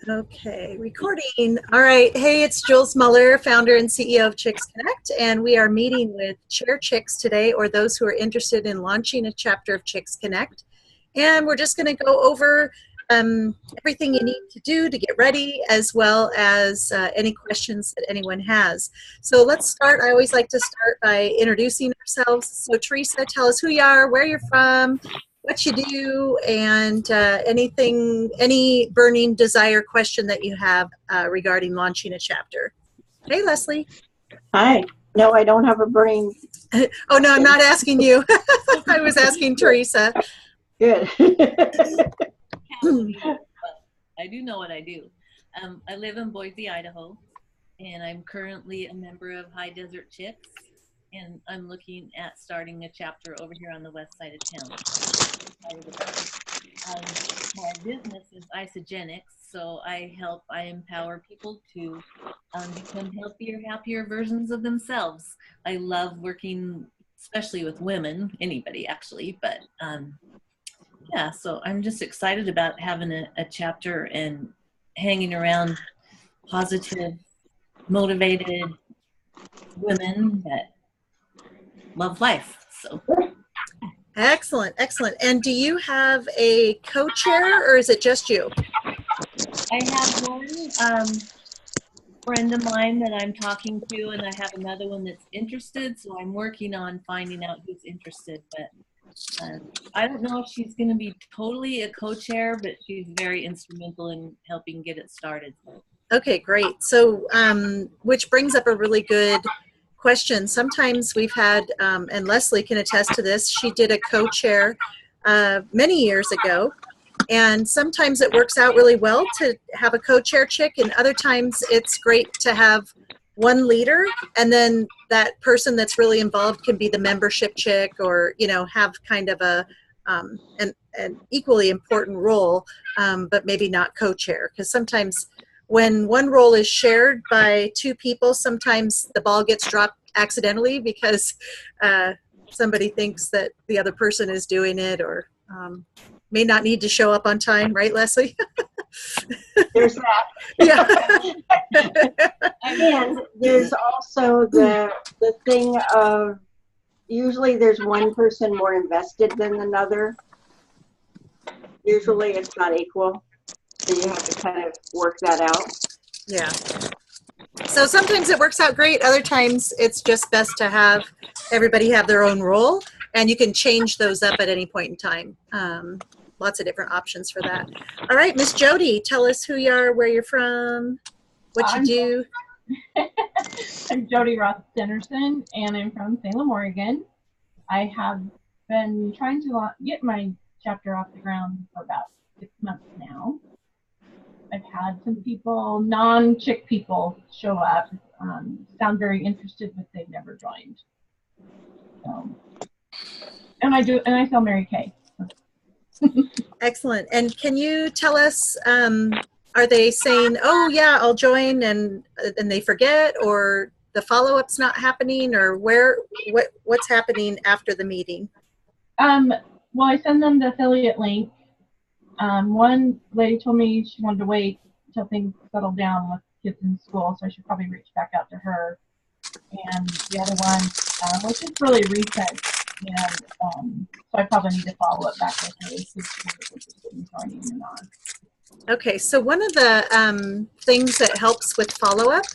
Okay, recording. All right. Hey, it's Jules Muller, founder and CEO of Chicks Connect, and we are meeting with Chair Chicks today, or those who are interested in launching a chapter of Chicks Connect. And we're just going to go over everything you need to do to get ready, as well as any questions that anyone has. So let's start. I always like to start by introducing ourselves. So Teresa, tell us who you are, where you're from, what you do, and any burning desire question that you have regarding launching a chapter. Hey, Leslie. Hi. No, I don't have a burning. Oh, no, I'm not asking you. I was asking Teresa. Good. I do know what I do. I live in Boise, Idaho, and I'm currently a member of High Desert Chicks, and I'm looking at starting a chapter over here on the west side of town. My business is Isogenics, so I empower people to become healthier, happier versions of themselves. I love working, especially with women, anybody actually, but yeah, so I'm just excited about having a chapter and hanging around positive, motivated women that love life. So. Excellent, excellent. And do you have a co-chair, or is it just you? I have one friend of mine that I'm talking to, and I have another one that's interested, so I'm working on finding out who's interested, but I don't know if she's going to be totally a co-chair, but she's very instrumental in helping get it started. Okay, great. So, which brings up a really good question. Sometimes we've had, and Leslie can attest to this, she did a co-chair many years ago, and sometimes it works out really well to have a co-chair chick, and other times it's great to have one leader, and then that person that's really involved can be the membership chick, or have kind of an equally important role, but maybe not co-chair, because sometimes when one role is shared by two people, sometimes the ball gets dropped accidentally because somebody thinks that the other person is doing it, or may not need to show up on time, right, Leslie? There's that. Yeah. And there's also the thing of usually there's one person more invested than another. Usually it's not equal. So you have to kind of work that out. Yeah. So sometimes it works out great. Other times it's just best to have everybody have their own role, and you can change those up at any point in time. Lots of different options for that. All right, Miss Jody, tell us who you are, where you're from, what you do. I'm Jody Roth Dennerson, and I'm from Salem, Oregon. I have been trying to get my chapter off the ground for about 6 months now. I've had some people, non-chick people, show up, sound very interested, but they've never joined. So, and I sell Mary Kay. Excellent. And can you tell us, are they saying, oh yeah, I'll join, and they forget, or the follow-up's not happening, or what's happening after the meeting? Well, I send them the affiliate link. One lady told me she wanted to wait until things settled down with kids in school, so I should probably reach back out to her. And the other one, which is really recent, and so I probably need to follow up back with her to see if she's interested in joining or not. Okay, so one of the things that helps with follow-up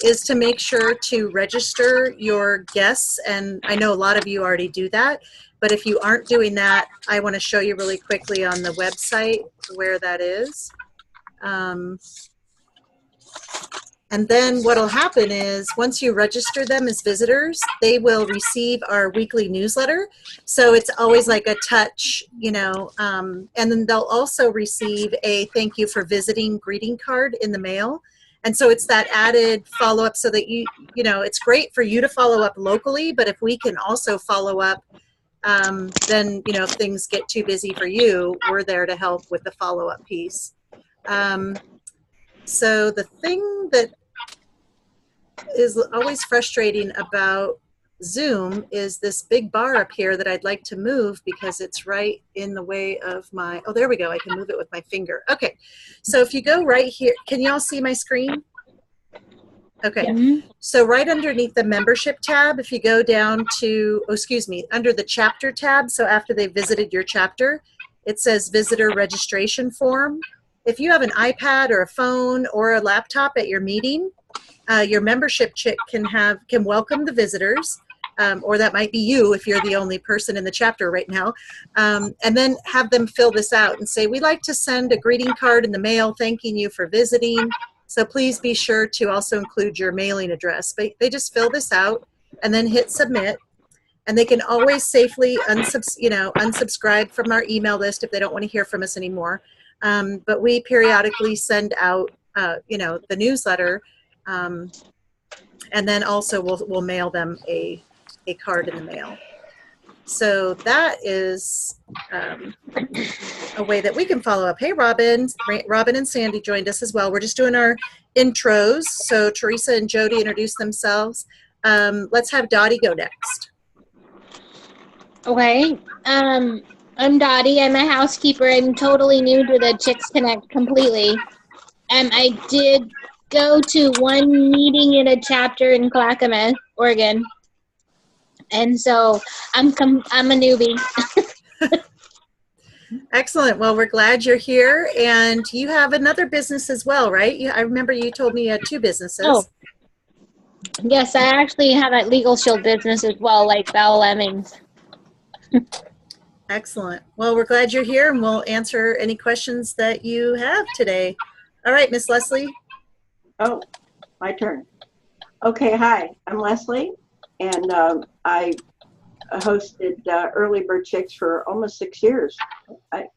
is to make sure to register your guests, and I know a lot of you already do that, but if you aren't doing that, I want to show you really quickly on the website where that is. And then what will happen is once you register them as visitors, they will receive our weekly newsletter. So it's always like a touch, and then they'll also receive a thank you for visiting greeting card in the mail. And so it's that added follow-up so that it's great for you to follow up locally, but if we can also follow up, then, if things get too busy for you, we're there to help with the follow-up piece. So the thing that is always frustrating about Zoom is this big bar up here that I'd like to move because it's right in the way of my, oh, there we go. I can move it with my finger. Okay. So if you go right here, can you all see my screen? Okay. Mhm. So right underneath the membership tab, if you go down to, oh, excuse me, under the chapter tab, so after they visited your chapter, it says visitor registration form. If you have an iPad or a phone or a laptop at your meeting, your membership chick can welcome the visitors, or that might be you if you're the only person in the chapter right now, and then have them fill this out and say, we'd like to send a greeting card in the mail thanking you for visiting. So please be sure to also include your mailing address. But they just fill this out and then hit submit. And they can always safely unsubscribe from our email list if they don't want to hear from us anymore. But we periodically send out, the newsletter, and then also we'll mail them a card in the mail. So that is a way that we can follow up. Hey, Robin and Sandy joined us as well. We're just doing our intros. So Teresa and Jody introduce themselves. Let's have Dottie go next. Okay. I'm Dottie. I'm a housekeeper. I'm totally new to the Chicks Connect completely. I did go to one meeting in a chapter in Clackamas, Oregon. And so I'm a newbie. Excellent. Well, we're glad you're here. And you have another business as well, right? I remember you told me you had 2 businesses. Oh. Yes, I actually have a Legal Shield business as well, like Val Lemmings. Excellent. Well, we're glad you're here, and we'll answer any questions that you have today. All right, Miss Leslie. Oh, my turn. Okay, hi, I'm Leslie, and I hosted Early Bird Chicks for almost 6 years.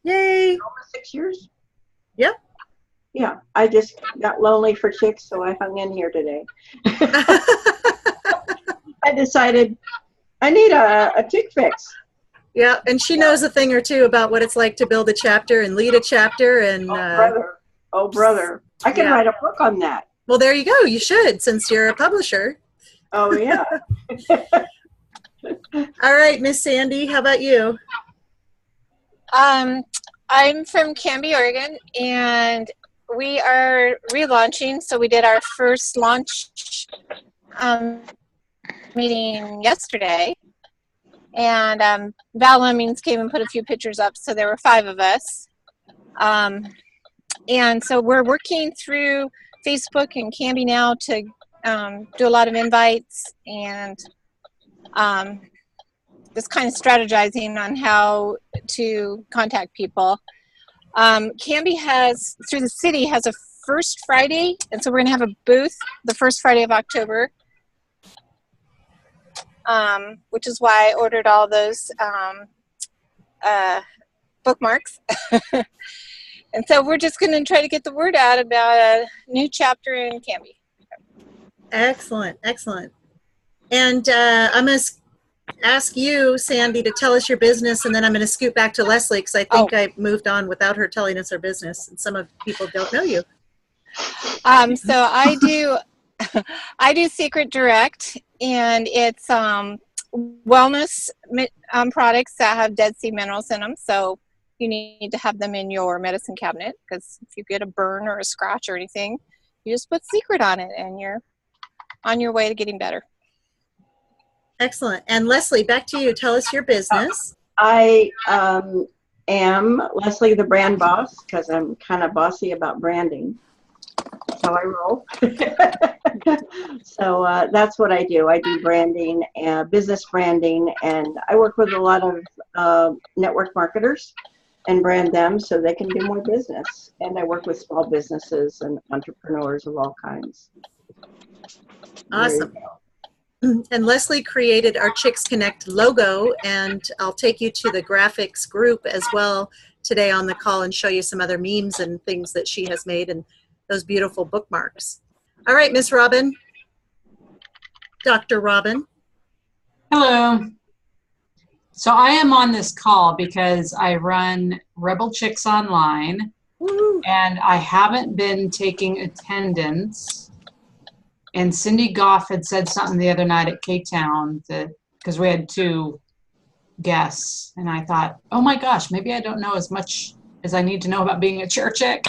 Yay! Almost 6 years? Yep. Yeah, I just got lonely for chicks, so I hung in here today. I decided I need a chick fix. Yeah, and she knows a thing or two about what it's like to build a chapter and lead a chapter. And Oh, brother. I can write a book on that. Well, there you go. You should, since you're a publisher. Oh, yeah. All right, Miss Sandy, how about you? I'm from Canby, Oregon, and we are relaunching. So we did our first launch meeting yesterday, and Val Lemmings came and put a few pictures up. So there were 5 of us, and so we're working through Facebook and Canby now to do a lot of invites and just kind of strategizing on how to contact people. Canby has, through the city, has a first Friday, and so we're going to have a booth the first Friday of October, which is why I ordered all those bookmarks. And so we're just going to try to get the word out about a new chapter in Canby. Excellent, excellent. And I'm going to ask you, Sandy, to tell us your business, and then I'm going to scoot back to Leslie because I think I moved on without her telling us her business, and some of people don't know you. So I do Secret Direct, and it's wellness products that have Dead Sea minerals in them. So you need to have them in your medicine cabinet, because if you get a burn or a scratch or anything, you just put Secret on it, and you're on your way to getting better. Excellent. And Leslie, back to you. Tell us your business. I am Leslie the brand boss, because I'm kind of bossy about branding. That's how I roll. So that's what I do. I do branding and business branding, and I work with a lot of network marketers and brand them so they can do more business. And I work with small businesses and entrepreneurs of all kinds. Awesome. And Leslie created our Chicks Connect logo, and I'll take you to the graphics group as well today on the call and show you some other memes and things that she has made and those beautiful bookmarks. All right, Miss Robin. Dr. Robin. Hello. So I am on this call because I run Rebel Chicks Online. Woo. And I haven't been taking attendance And Cindy Goff had said something the other night at K-Town that, because we had 2 guests, and I thought, oh my gosh, maybe I don't know as much as I need to know about being a chair chick.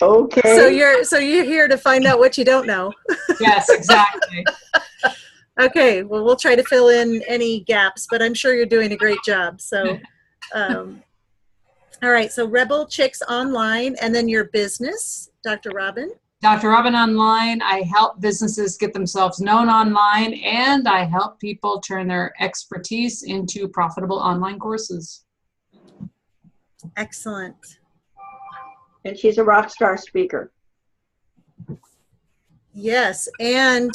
Okay. So you're here to find out what you don't know. Yes, exactly. Okay, well, we'll try to fill in any gaps, but I'm sure you're doing a great job. So, all right, so Rebel Chicks Online, and then your business, Dr. Robin. Dr. Robin Online, I help businesses get themselves known online, and I help people turn their expertise into profitable online courses. Excellent. And she's a rock star speaker. Yes, and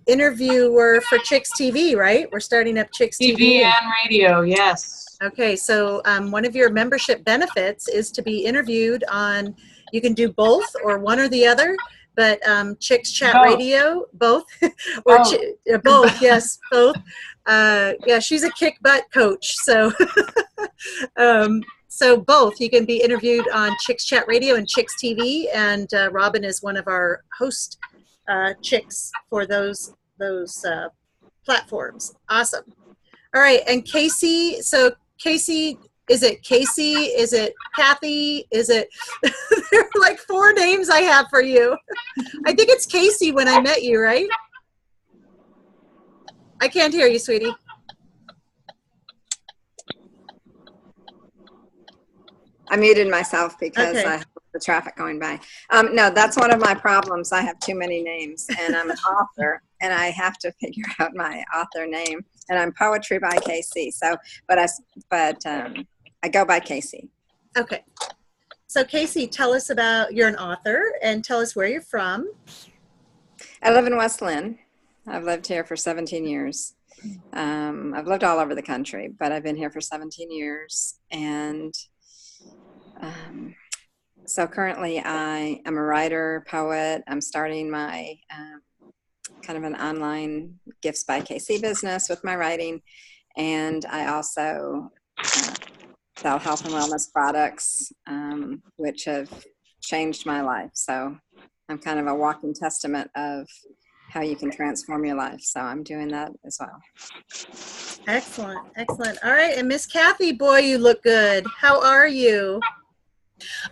interviewer for Chicks TV, right? We're starting up Chicks TV. TV and radio, yes. Okay, so one of your membership benefits is to be interviewed on, you can do both or one or the other, but Chicks Chat Both. Radio, both, or Both. both, yes, both. Yeah, she's a kick butt coach, so so both. You can be interviewed on Chicks Chat Radio and Chicks TV, and Robin is one of our host chicks for those platforms. Awesome. All right, and Casey, so Casey, is it Casey? Is it Kathy? Is it, there are like 4 names I have for you. I think it's Casey when I met you, right? I can't hear you, sweetie. I muted myself because Okay. I have the traffic going by. No, that's one of my problems. I have too many names, and I'm an author, and I have to figure out my author name. And I'm Poetry by Casey. So, but I go by Casey. Okay. So Casey, tell us about, you're an author, and tell us where you're from. I live in West Lynn. I've lived here for 17 years. I've lived all over the country, but I've been here for 17 years. And so currently I am a writer, poet. I'm starting my kind of an online Gifts by Casey business with my writing. And I also sell health and wellness products, which have changed my life. So I'm kind of a walking testament of how you can transform your life. So I'm doing that as well. Excellent, excellent. All right, and Miss Kathy, boy, you look good. How are you?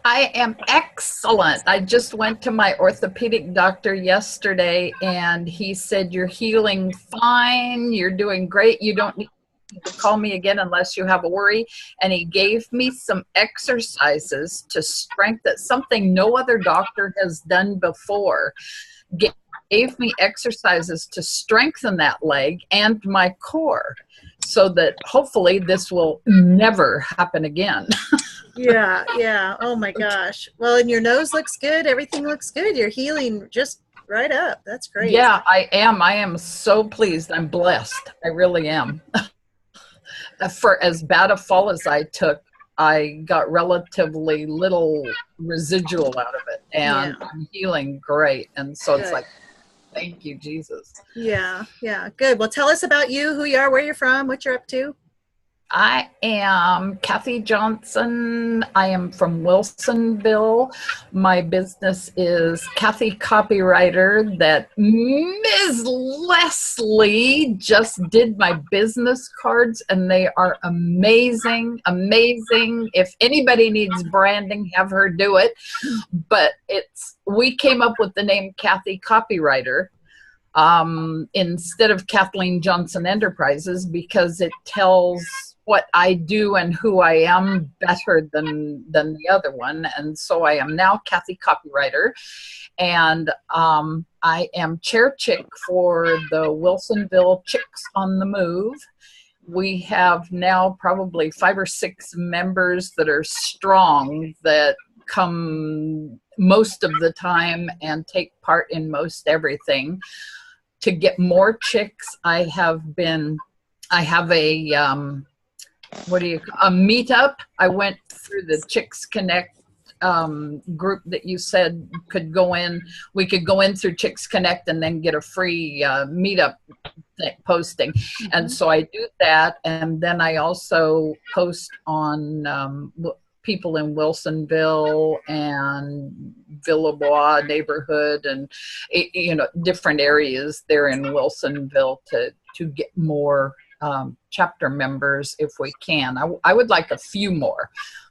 I am excellent. I just went to my orthopedic doctor yesterday, and he said, you're healing fine. You're doing great. You don't need to call me again unless you have a worry. And he gave me some exercises to strengthen, something no other doctor has done before. Gave me exercises to strengthen that leg and my core so that hopefully this will never happen again. Yeah, yeah. Oh my gosh. Well, and your nose looks good. Everything looks good. You're healing just right up. That's great. Yeah, I am. I am so pleased. I'm blessed. I really am. For as bad a fall as I took, I got relatively little residual out of it, and Yeah. I'm healing great. And so it's Good. like, thank you, Jesus. Yeah, yeah. Good. Well, tell us about you, who you are, where you're from, what you're up to. I am Kathy Johnson. I am from Wilsonville. My business is Kathy Copywriter that Ms. Leslie just did my business cards, and they are amazing, amazing. If anybody needs branding, have her do it. But we came up with the name Kathy Copywriter instead of Kathleen Johnson Enterprises because it tells what I do and who I am better than the other one. And so I am now Kathy Copywriter, and I am chair chick for the Wilsonville Chicks on the Move. We have now probably 5 or 6 members that are strong that come most of the time and take part in most everything. To get more chicks, I have a meetup. I went through the Chicks Connect group that you said could go in. We could go in through Chicks Connect and then get a free meetup posting. And so I do that. And then I also post on people in Wilsonville and Villebois neighborhood and, you know, different areas there in Wilsonville to get more chapter members if we can. I would like a few more,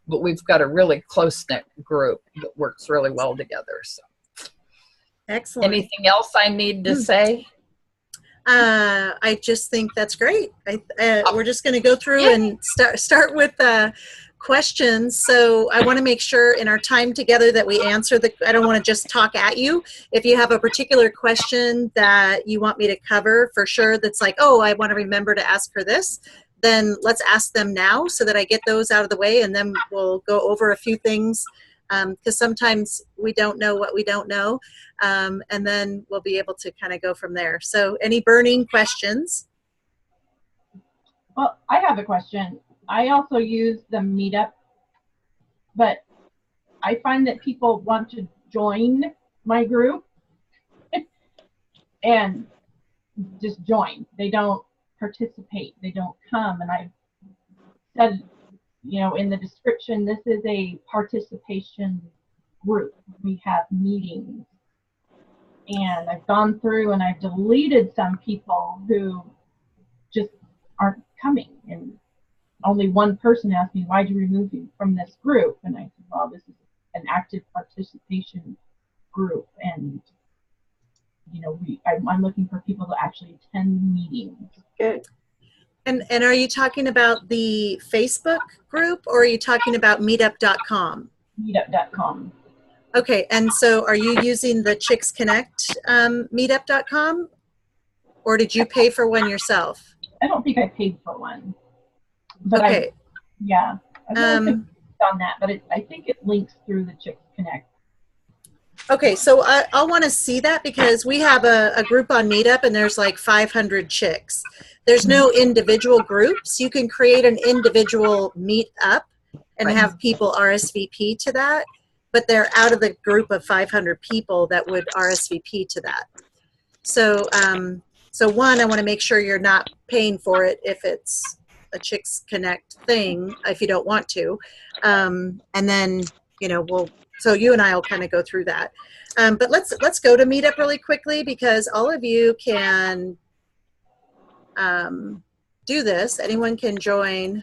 but we've got a really close-knit group that works really well together. So, excellent. Anything else I need to say? I just think that's great. We're just going to go through and start with questions. So I want to make sure in our time together that we answer I don't want to just talk at you. If you have a particular question that you want me to cover for sure, that's like, oh, I want to remember to ask her this, then let's ask them now so that I get those out of the way, and then we'll go over a few things because sometimes we don't know what we don't know, and then we'll be able to kind of go from there. So any burning questions? Well, I have a question. I also use the Meetup, but I find that people want to join my group and just join. They don't participate. They don't come. And I've said, you know, in the description, this is a participation group. We have meetings. And I've gone through and I've deleted some people who just aren't coming. And only one person asked me, why'd you remove me from this group? And I said, well, this is an active participation group. And, you know, I'm looking for people to actually attend meetings. Good. And are you talking about the Facebook group, or are you talking about meetup.com? Meetup.com. Okay, and so are you using the Chicks Connect meetup.com, or did you pay for one yourself? I don't think I paid for one. But okay. I really on that, but I think it links through the Chicks Connect. Okay, so I'll want to see that because we have a group on Meetup and there's like 500 chicks. There's no individual groups. You can create an individual Meetup and have people RSVP to that, but they're out of the group of 500 people that would RSVP to that. So, so one, I want to make sure you're not paying for it if it's a Chicks Connect thing, if you don't want to. And then, you know, so you and I will kind of go through that. But let's go to Meetup really quickly because all of you can do this. Anyone can join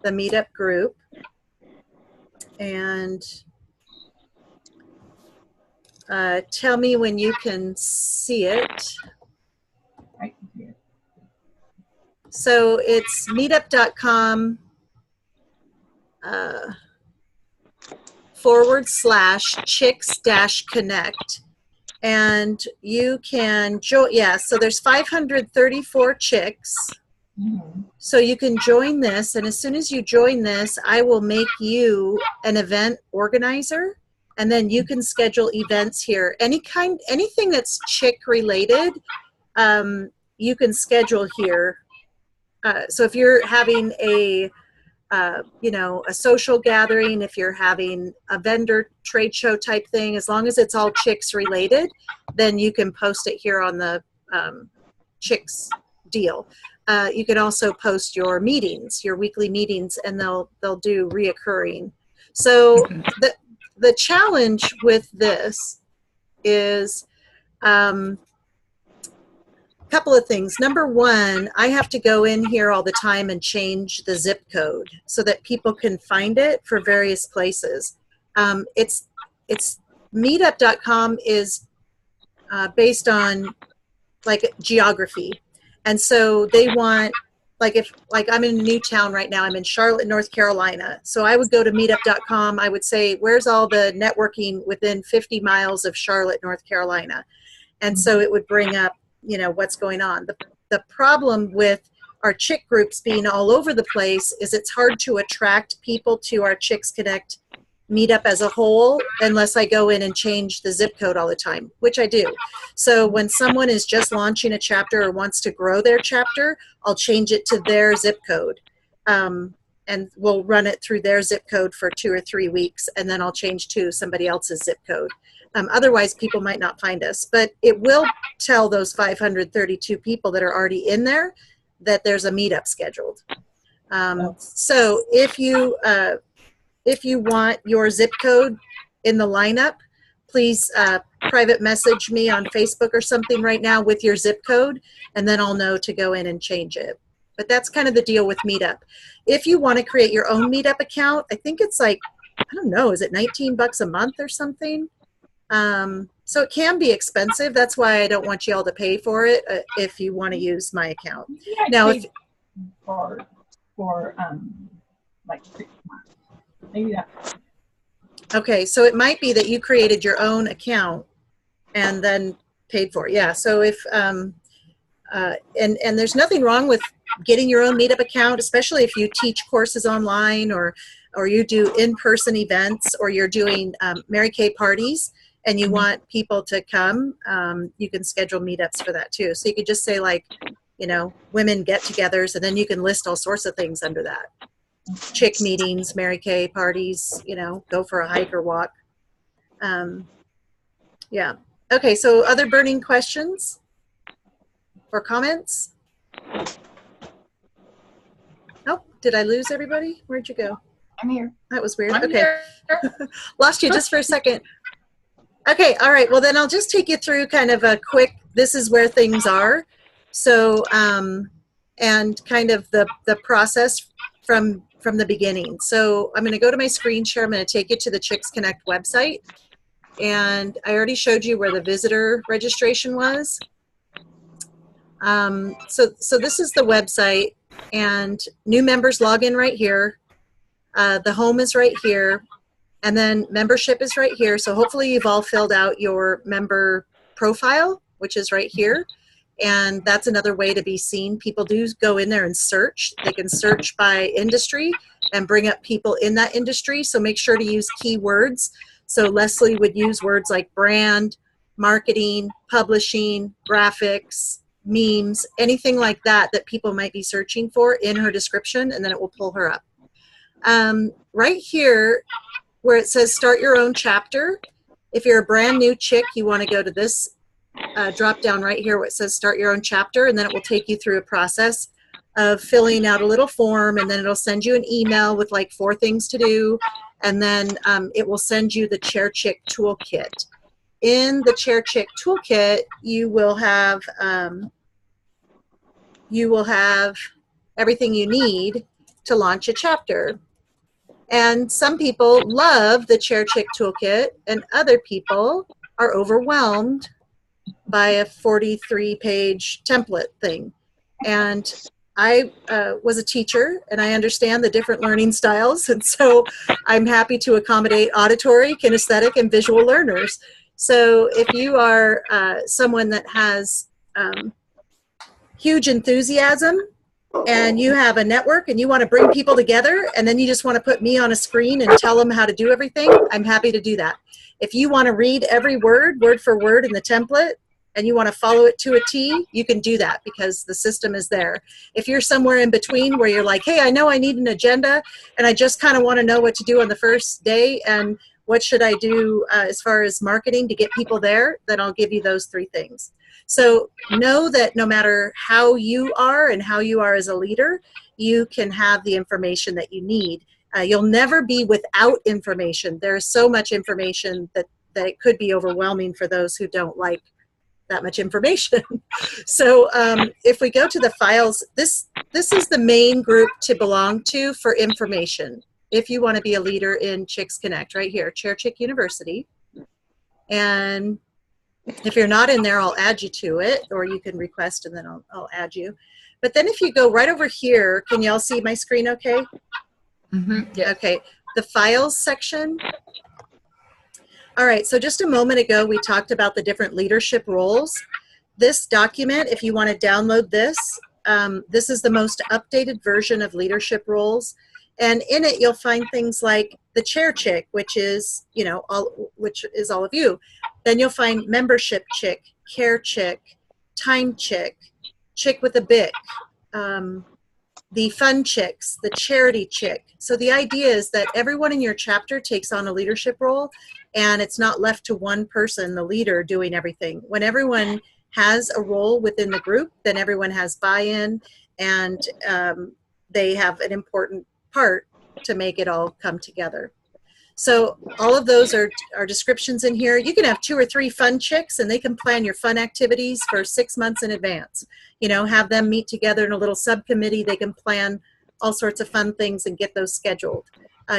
the Meetup group. And tell me when you can see it. I can see it. So it's meetup.com /chicks-connect. And you can join, yeah, so there's 534 chicks. Mm-hmm. So you can join this, and as soon as you join this, I will make you an event organizer, and then you can schedule events here. Anything that's chick related, you can schedule here. So if you're having a social gathering, if you're having a vendor trade show type thing, as long as it's all chicks related, then you can post it here on the chicks deal. You can also post your meetings, your weekly meetings, and they'll do reoccurring. So the challenge with this is couple of things. Number one, I have to go in here all the time and change the zip code so that people can find it for various places. It's meetup.com is based on like geography. And so they want, like I'm in a new town right now, I'm in Charlotte, North Carolina. So I would go to meetup.com, I would say, where's all the networking within 50 miles of Charlotte, North Carolina? And so it would bring up, you know, what's going on. The problem with our chick groups being all over the place is it's hard to attract people to our Chicks Connect meetup as a whole unless I go in and change the zip code all the time, which I do. So when someone is just launching a chapter or wants to grow their chapter, I'll change it to their zip code. And we'll run it through their zip code for 2 or 3 weeks, and then I'll change to somebody else's zip code. Otherwise, people might not find us. But it will tell those 532 people that are already in there that there's a meetup scheduled. So if you want your zip code in the lineup, please private message me on Facebook or something right now with your zip code, and then I'll know to go in and change it. But that's kind of the deal with Meetup. If you want to create your own Meetup account, I think it's like, I don't know, is it $19 a month or something? So it can be expensive. That's why I don't want you all to pay for it if you want to use my account. Yeah, Now, if for like 6 months, maybe that's okay, so it might be that you created your own account and then paid for it. Yeah. So if and there's nothing wrong with getting your own Meetup account, especially if you teach courses online or you do in-person events, or you're doing Mary Kay parties and you want people to come. You can schedule meetups for that too. So you could just say, like, you know, women get-togethers, and then you can list all sorts of things under that. Chick meetings, Mary Kay parties, you know, go for a hike or walk. Yeah. Okay, so other burning questions or comments? Oh, did I lose everybody? Where'd you go? I'm here. That was weird. I'm Okay. here. Lost you just for a second. Okay, all right. Well, then I'll just take you through kind of a quick, this is where things are. So, and kind of the process from the beginning. So I'm going to go to my screen share. I'm going to take you to the Chicks Connect website. And I already showed you where the visitor registration was. So this is the website, and new members log in right here. The home is right here, and then membership is right here. So hopefully you've all filled out your member profile, which is right here. And that's another way to be seen. People do go in there and search. They can search by industry and bring up people in that industry. So make sure to use keywords. So Leslie would use words like brand, marketing, publishing, graphics, memes, anything like that that people might be searching for in her description, and then it will pull her up. Right here where it says start your own chapter, if you're a brand new chick, you want to go to this drop down right here where it says start your own chapter, and then it will take you through a process of filling out a little form, and then it'll send you an email with like 4 things to do, and then it will send you the Chair Chick toolkit. In the Chair Chick toolkit, you will have everything you need to launch a chapter. And some people love the Chair Chick toolkit, and other people are overwhelmed by a 43-page template thing. And I was a teacher, and I understand the different learning styles, and so I'm happy to accommodate auditory, kinesthetic, and visual learners. So if you are someone that has huge enthusiasm, and you have a network and you want to bring people together, and then you just want to put me on a screen and tell them how to do everything, I'm happy to do that. If you want to read every word for word in the template, and you want to follow it to a T, you can do that because the system is there. If you're somewhere in between where you're like, hey, I know I need an agenda, and I just kind of want to know what to do on the first day, and what should I do as far as marketing to get people there, then I'll give you those 3 things. So know that no matter how you are and how you are as a leader, you can have the information that you need. You'll never be without information. There's so much information that it could be overwhelming for those who don't like that much information. So if we go to the files, this is the main group to belong to for information. If you want to be a leader in Chicks Connect, right here, Chair Chick University. And if you're not in there, I'll add you to it, or you can request and then I'll add you. But then if you go right over here, can y'all see my screen okay? Mm-hmm. Yeah. Okay, the files section. All right, so just a moment ago, we talked about the different leadership roles. This document, if you want to download this, this is the most updated version of leadership roles. And in it, you'll find things like the Chair Chick, which is, you know, all of you. Then you'll find Membership Chick, Care Chick, Time Chick, Chick with a Bic, the Fun Chicks, the Charity Chick. So the idea is that everyone in your chapter takes on a leadership role, and it's not left to one person, the leader, doing everything. When everyone has a role within the group, then everyone has buy-in, and they have an important part to make it all come together. So all of those are descriptions in here. You can have 2 or 3 fun chicks, and they can plan your fun activities for 6 months in advance. You know, have them meet together in a little subcommittee. They can plan all sorts of fun things and get those scheduled.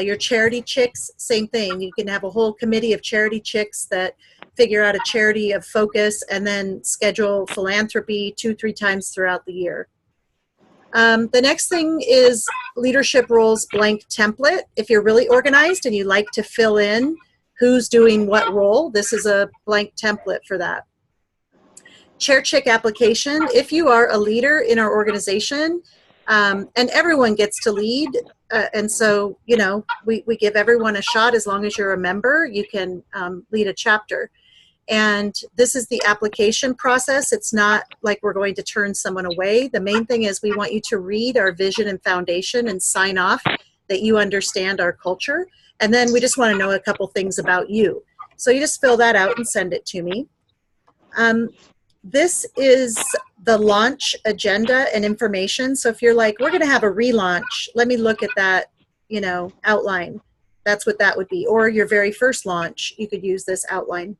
Your charity chicks, same thing. You can have a whole committee of charity chicks that figure out a charity of focus and then schedule philanthropy 2-3 times throughout the year. The next thing is leadership roles blank template. If you're really organized and you like to fill in who's doing what role, this is a blank template for that. Chair chick application. If you are a leader in our organization, and everyone gets to lead, and so, you know, we give everyone a shot. As long as you're a member, you can lead a chapter. And this is the application process. It's not like we're going to turn someone away. The main thing is we want you to read our vision and foundation and sign off that you understand our culture. And then we just want to know a couple things about you. So you just fill that out and send it to me. This is the launch agenda and information. So if you're like, we're going to have a relaunch, let me look at that, you know, outline. That's what that would be. Or your very first launch, you could use this outline.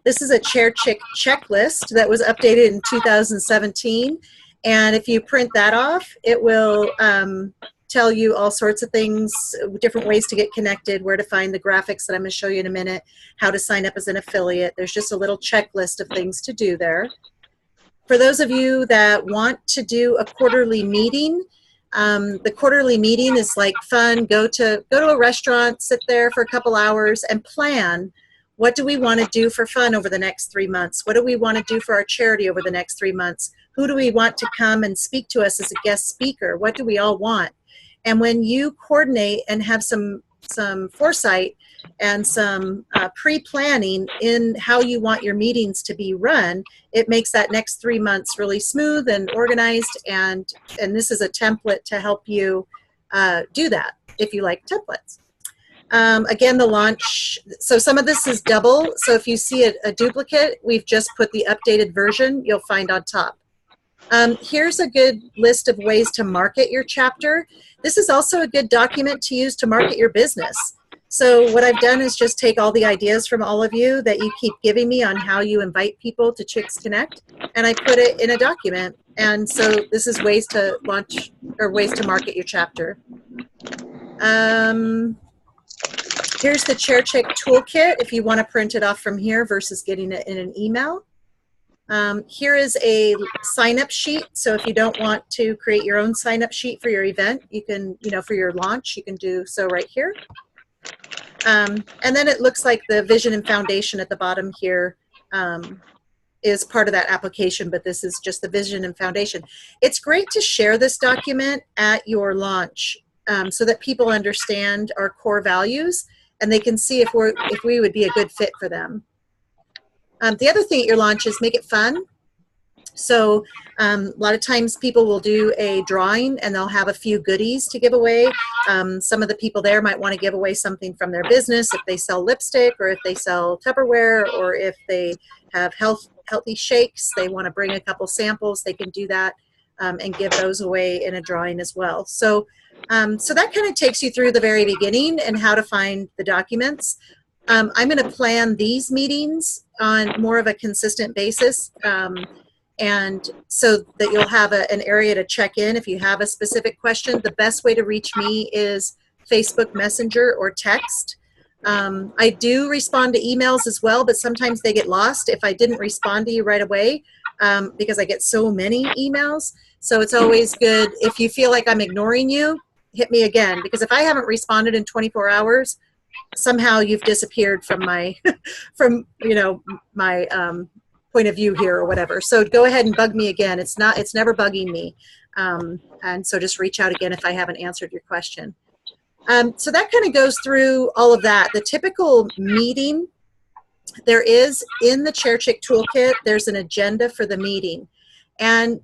This is a chair chick checklist that was updated in 2017. And if you print that off, it will tell you all sorts of things, different ways to get connected, where to find the graphics that I'm going to show you in a minute, how to sign up as an affiliate. There's just a little checklist of things to do there. For those of you that want to do a quarterly meeting, the quarterly meeting is like fun. Go to a restaurant, sit there for a couple hours and plan. What do we want to do for fun over the next 3 months? What do we want to do for our charity over the next 3 months? Who do we want to come and speak to us as a guest speaker? What do we all want? And when you coordinate and have some foresight and some pre-planning in how you want your meetings to be run, it makes that next 3 months really smooth and organized. And this is a template to help you do that if you like templates. Again, the launch, so some of this is double. So if you see a duplicate, we've just put the updated version you'll find on top. Here's a good list of ways to market your chapter. This is also a good document to use to market your business. So what I've done is just take all the ideas from all of you that you keep giving me on how you invite people to Chicks Connect, and I put it in a document. And so this is ways to launch or ways to market your chapter. Here's the Chair Chick toolkit if you want to print it off from here versus getting it in an email. Here is a sign-up sheet. So if you don't want to create your own sign-up sheet for your event, you can, for your launch, you can do so right here. And then it looks like the vision and foundation at the bottom here is part of that application, but this is just the vision and foundation. It's great to share this document at your launch so that people understand our core values and they can see if we would be a good fit for them. The other thing at your launch is make it fun. So a lot of times people will do a drawing and they'll have a few goodies to give away. Some of the people there might want to give away something from their business if they sell lipstick or if they sell Tupperware or if they have healthy shakes, they want to bring a couple samples, they can do that and give those away in a drawing as well. So that kind of takes you through the very beginning and how to find the documents. I'm going to plan these meetings on more of a consistent basis. And so that you'll have an area to check in if you have a specific question. The best way to reach me is Facebook Messenger or text. I do respond to emails as well, but sometimes they get lost if I didn't respond to you right away because I get so many emails. So it's always good if you feel like I'm ignoring you, hit me again, because if I haven't responded in 24 hours, somehow you've disappeared from my my point of view here or whatever. So go ahead and bug me again. It's never bugging me. And so just reach out again if I haven't answered your question. So that kind of goes through all of that. The typical meeting, there is in the Chair Chick Toolkit, there's an agenda for the meeting. And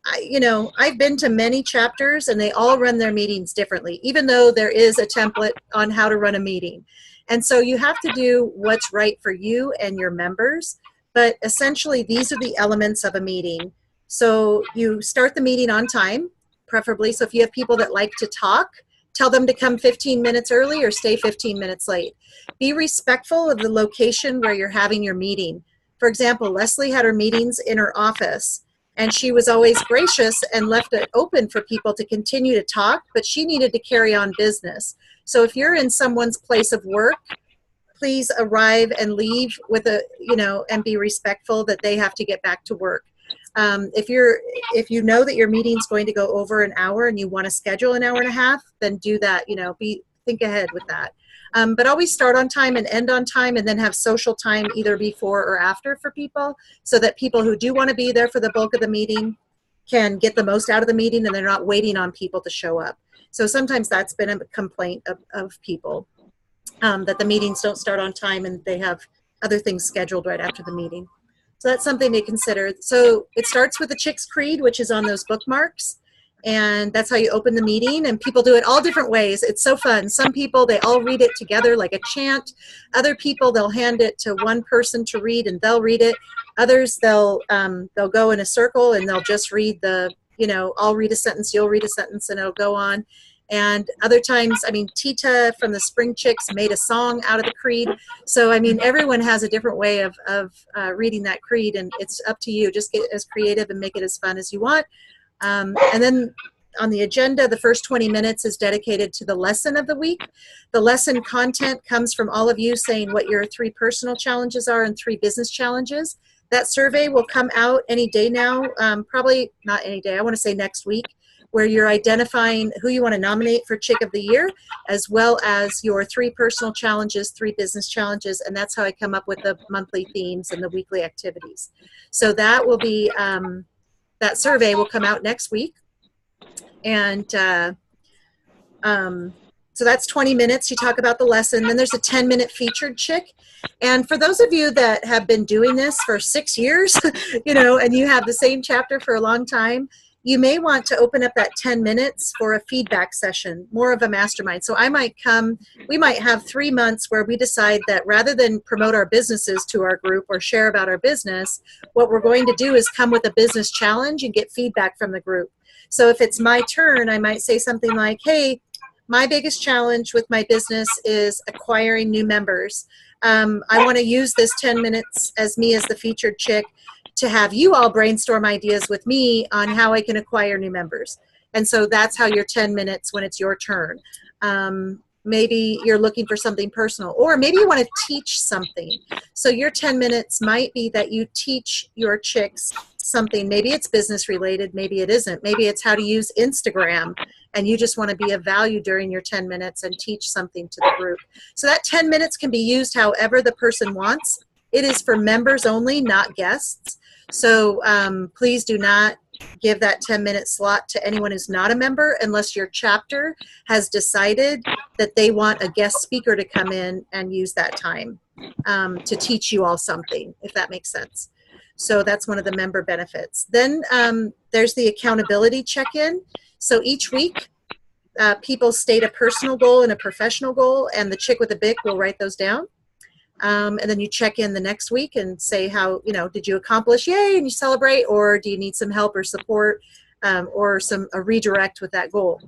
I've been to many chapters and they all run their meetings differently, even though there is a template on how to run a meeting. And so you have to do what's right for you and your members. But essentially, these are the elements of a meeting. So you start the meeting on time, preferably. So if you have people that like to talk, tell them to come 15 minutes early or stay 15 minutes late. Be respectful of the location where you're having your meeting. For example, Leslie had her meetings in her office, and she was always gracious and left it open for people to continue to talk, but she needed to carry on business. So if you're in someone's place of work, please arrive and leave with a, and be respectful that they have to get back to work. If you know that your meeting's going to go over an hour and you want to schedule an hour and a half, then do that. Think ahead with that. But always start on time and end on time, and then have social time either before or after for people, so that people who do want to be there for the bulk of the meeting can get the most out of the meeting, and they're not waiting on people to show up. So sometimes that's been a complaint of people, that the meetings don't start on time and they have other things scheduled right after the meeting. So that's something to consider. So it starts with the Chicks Creed, which is on those bookmarks. And that's how you open the meeting. And people do it all different ways. It's so fun. Some people, they all read it together like a chant. Other people, they'll hand it to one person to read and they'll read it. Others, they'll go in a circle and they'll just read I'll read a sentence, you'll read a sentence, and it'll go on. And other times, Tita from the Spring Chicks made a song out of the creed. So, everyone has a different way of reading that creed, and it's up to you. Just get as creative and make it as fun as you want. And then on the agenda, the first 20 minutes is dedicated to the lesson of the week. The lesson content comes from all of you saying what your 3 personal challenges are and 3 business challenges. That survey will come out any day now, probably not any day, I want to say next week, where you're identifying who you want to nominate for Chick of the Year, as well as your 3 personal challenges, 3 business challenges, and that's how I come up with the monthly themes and the weekly activities. So that will be, that survey will come out next week. And so that's 20 minutes. You talk about the lesson. Then there's a 10-minute featured chick. And for those of you that have been doing this for 6 years, and you have the same chapter for a long time, you may want to open up that 10 minutes for a feedback session, more of a mastermind. So we might have 3 months where we decide that rather than promote our businesses to our group or share about our business, what we're going to do is come with a business challenge and get feedback from the group. So if it's my turn, I might say something like, hey, my biggest challenge with my business is acquiring new members. I want to use this 10 minutes as me as the featured chick to have you all brainstorm ideas with me on how I can acquire new members. And so that's how your 10 minutes when it's your turn. Maybe you're looking for something personal, or maybe you want to teach something. So your 10 minutes might be that you teach your chicks something. Maybe it's business related, maybe it isn't. Maybe it's how to use Instagram, and you just want to be of value during your 10 minutes and teach something to the group. So that 10 minutes can be used however the person wants. It is for members only, not guests. So please do not give that 10-minute slot to anyone who's not a member unless your chapter has decided that they want a guest speaker to come in and use that time to teach you all something, if that makes sense. So that's one of the member benefits. Then there's the accountability check-in. So each week, people state a personal goal and a professional goal, and the chick with the BIC will write those down. And then you check in the next week and say how, did you accomplish, yay, and you celebrate, or do you need some help or support or a redirect with that goal?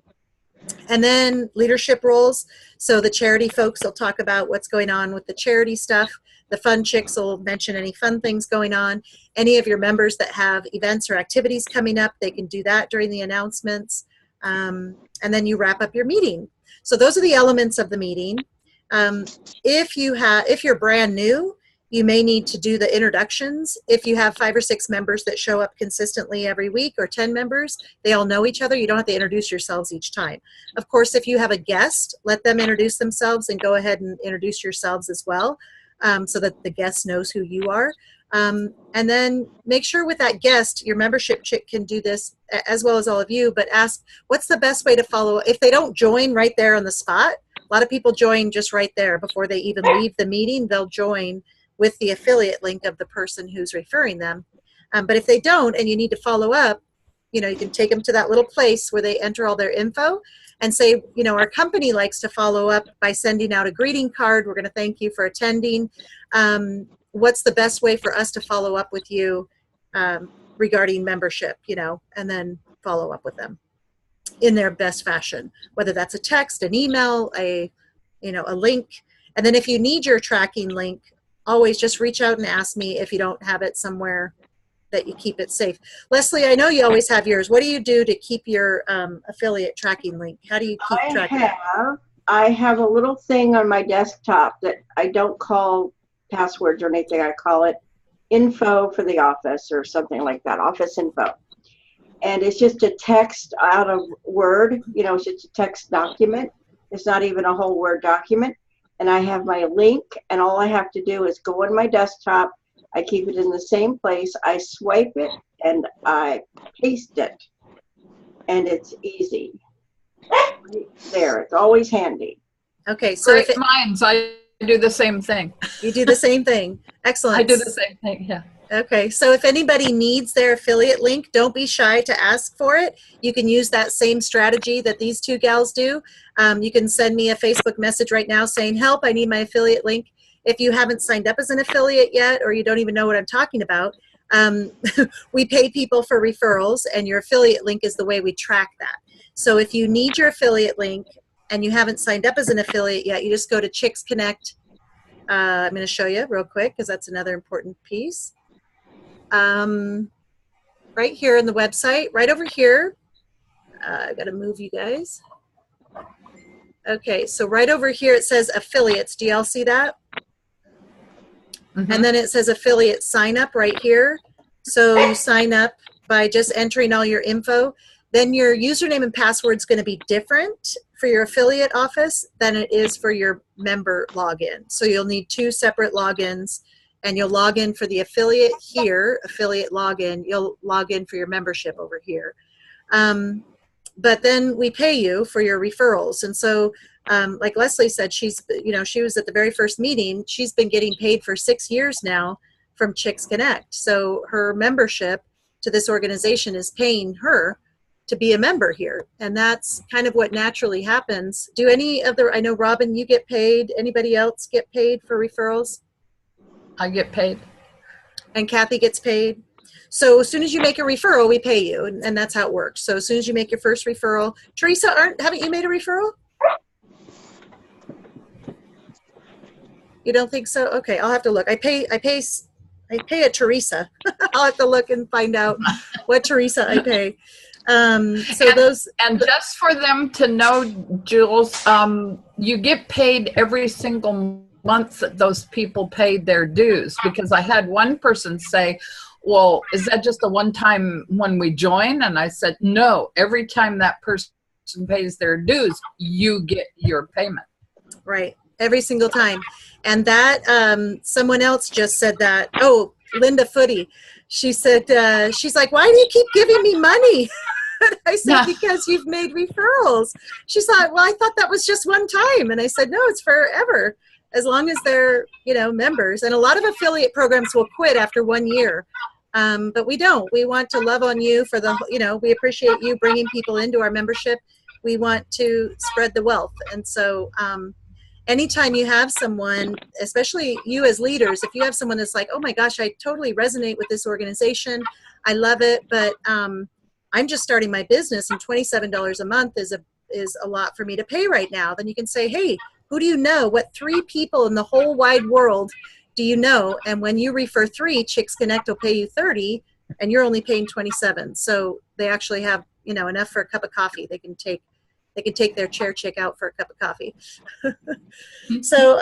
And then leadership roles. So the charity folks will talk about what's going on with the charity stuff. The fun chicks will mention any fun things going on. Any of your members that have events or activities coming up, they can do that during the announcements. And then you wrap up your meeting. So those are the elements of the meeting. If you're brand new, you may need to do the introductions. If you have 5 or 6 members that show up consistently every week, or 10 members, they all know each other. You don't have to introduce yourselves each time. Of course, if you have a guest, let them introduce themselves and go ahead and introduce yourselves as well, so that the guest knows who you are. And then make sure with that guest, your membership chick can do this as well as all of you, but ask, what's the best way to follow? If they don't join right there on the spot, a lot of people join just right there before they even leave the meeting. They'll join with the affiliate link of the person who's referring them. But if they don't and you need to follow up, you can take them to that little place where they enter all their info and say, our company likes to follow up by sending out a greeting card. We're going to thank you for attending. What's the best way for us to follow up with you regarding membership, and then follow up with them. in their best fashion, whether that's a text, an email, a link. And then if you need your tracking link, always just reach out and ask me if you don't have it somewhere that you keep it safe. Leslie, I know you always have yours. What do you do to keep your affiliate tracking link? How do you keep track of it? I have a little thing on my desktop that I don't call passwords or anything. I call it info for the office or something like that, office info. And it's just a text out of Word, it's just a text document. It's not even a whole Word document. And I have my link, and all I have to do is go on my desktop. I keep it in the same place. I swipe it, and I paste it. And it's easy. Right there. It's always handy. Okay, so Great minds. I do the same thing. You do the same thing. Excellent. I do the same thing, yeah. Okay, so if anybody needs their affiliate link, don't be shy to ask for it. You can use that same strategy that these two gals do. You can send me a Facebook message right now saying, help, I need my affiliate link. If you haven't signed up as an affiliate yet, or you don't even know what I'm talking about, we pay people for referrals, and your affiliate link is the way we track that. So if you need your affiliate link and you haven't signed up as an affiliate yet, you just go to Chicks Connect. I'm going to show you real quick because that's another important piece. Right here in the website, right over here. I got to move you guys. Okay, so right over here it says affiliates. Do y'all see that? Mm-hmm. And then it says affiliate sign up right here. So you sign up by just entering all your info. Then your username and password is going to be different for your affiliate office than it is for your member login. So you'll need two separate logins, and you'll log in for the affiliate here, affiliate login. You'll log in for your membership over here. But then we pay you for your referrals. And so like Leslie said, she was at the very first meeting. She's been getting paid for 6 years now from Chicks Connect. So her membership to this organization is paying her to be a member here. And that's kind of what naturally happens. Do any other, I know Robin, you get paid. Anybody else get paid for referrals? I get paid. And Kathy gets paid. So as soon as you make a referral, we pay you, and that's how it works. So as soon as you make your first referral, Teresa, haven't you made a referral? You don't think so? Okay, I'll have to look. I pay a Teresa. I'll have to look and find out what Teresa I pay. And just for them to know, Jules, you get paid every single month that those people paid their dues, because I had one person say, well, is that just a one-time when we join? And I said, no, every time that person pays their dues, you get your payment. Right, every single time. And that, someone else just said that. Oh, Linda Footy. She said, she's like, why do you keep giving me money? I said, because you've made referrals. She thought, well, I thought that was just one time. And I said, no, it's forever, as long as they're, members. And a lot of affiliate programs will quit after 1 year. But we don't. We want to love on you for the, we appreciate you bringing people into our membership. We want to spread the wealth. And so anytime you have someone, especially you as leaders, if you have someone that's like, oh my gosh, I totally resonate with this organization, I love it, but I'm just starting my business and $27 a month is a lot for me to pay right now, then you can say, hey, who do you know? What 3 people in the whole wide world do you know? And when you refer 3, Chicks Connect will pay you 30, and you're only paying 27. So they actually have, enough for a cup of coffee. They can take their chair chick out for a cup of coffee. So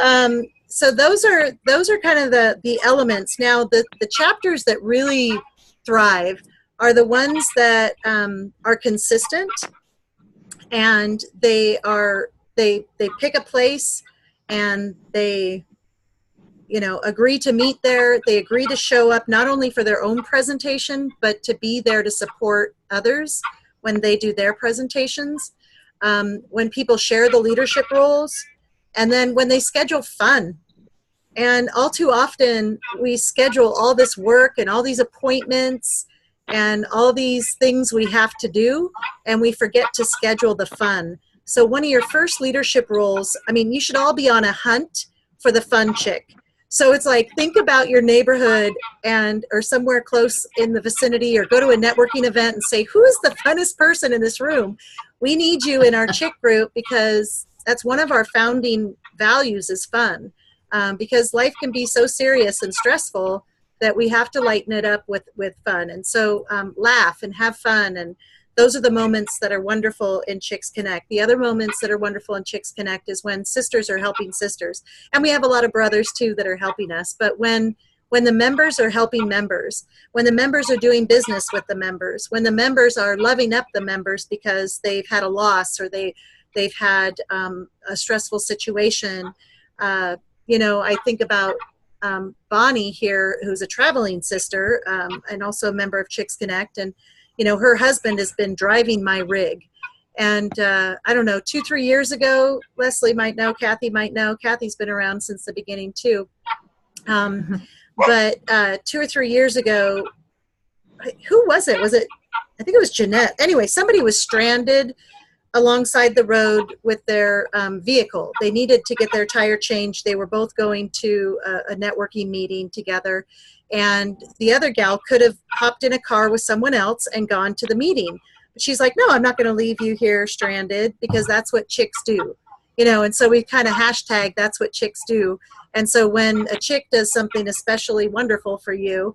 those are kind of the elements. Now the chapters that really thrive are the ones that are consistent, and they pick a place, and they agree to meet there. They agree to show up not only for their own presentation, but to be there to support others when they do their presentations. When people share the leadership roles, and then when they schedule fun. And all too often we schedule all this work and all these appointments and all these things we have to do, and we forget to schedule the fun. So one of your first leadership roles, you should all be on a hunt for the fun chick. So it's like, think about your neighborhood and or somewhere close in the vicinity, or go to a networking event and say, who is the funnest person in this room? We need you in our chick group, because that's one of our founding values, is fun. Because life can be so serious and stressful that we have to lighten it up with fun. And so laugh and have fun. And those are the moments that are wonderful in Chicks Connect. The other moments that are wonderful in Chicks Connect is when sisters are helping sisters. And we have a lot of brothers too that are helping us. But when the members are helping members, when the members are doing business with the members, when the members are loving up the members because they've had a loss, or they've had a stressful situation. You know, I think about Bonnie here, who's a traveling sister and also a member of Chicks Connect. And you know, her husband has been driving my rig. And I don't know, 2-3 years ago, Leslie might know, Kathy might know. Kathy's been around since the beginning too. But 2 or 3 years ago, who was it? I think it was Jeanette. Anyway, somebody was stranded alongside the road with their vehicle. They needed to get their tire changed. They were both going to a networking meeting together. And the other gal could have hopped in a car with someone else and gone to the meeting. But she's like, no, I'm not going to leave you here stranded, because that's what chicks do. You know, and so we kind of hashtag, that's what chicks do. And so when a chick does something especially wonderful for you,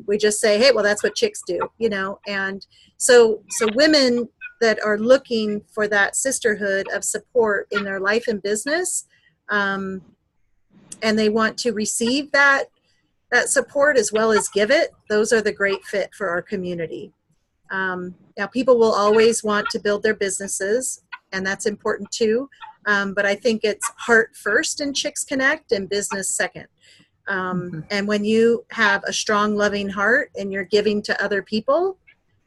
we just say, hey, well, that's what chicks do, you know. And so women that are looking for that sisterhood of support in their life and business, and they want to receive that support as well as give it, those are the great fit for our community. Now, people will always want to build their businesses, and that's important too. But I think it's heart first in Chicks Connect and business second. And when you have a strong, loving heart and you're giving to other people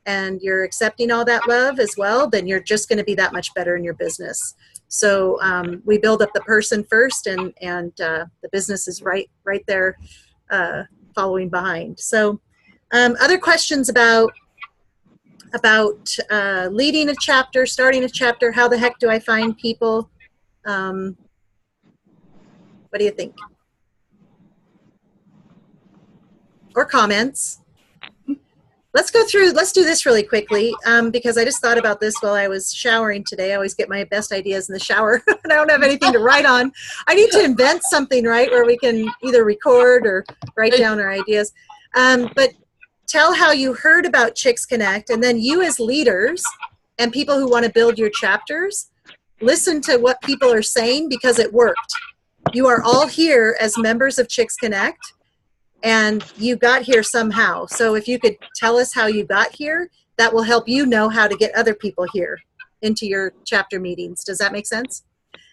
and you're accepting all that love as well, then you're just going to be that much better in your business. So we build up the person first, and the business is right there following behind. So other questions about leading a chapter, starting a chapter, how the heck do I find people? What do you think? Or comments? Let's do this really quickly, because I just thought about this while I was showering today. I always get my best ideas in the shower and I don't have anything to write on. I need to invent something, right, where we can either record or write down our ideas. But tell how you heard about Chicks Connect, and then you as leaders and people who want to build your chapters, listen to what people are saying, because it worked. You are all here as members of Chicks Connect, and you got here somehow. So if you could tell us how you got here, that will help you know how to get other people here into your chapter meetings. Does that make sense?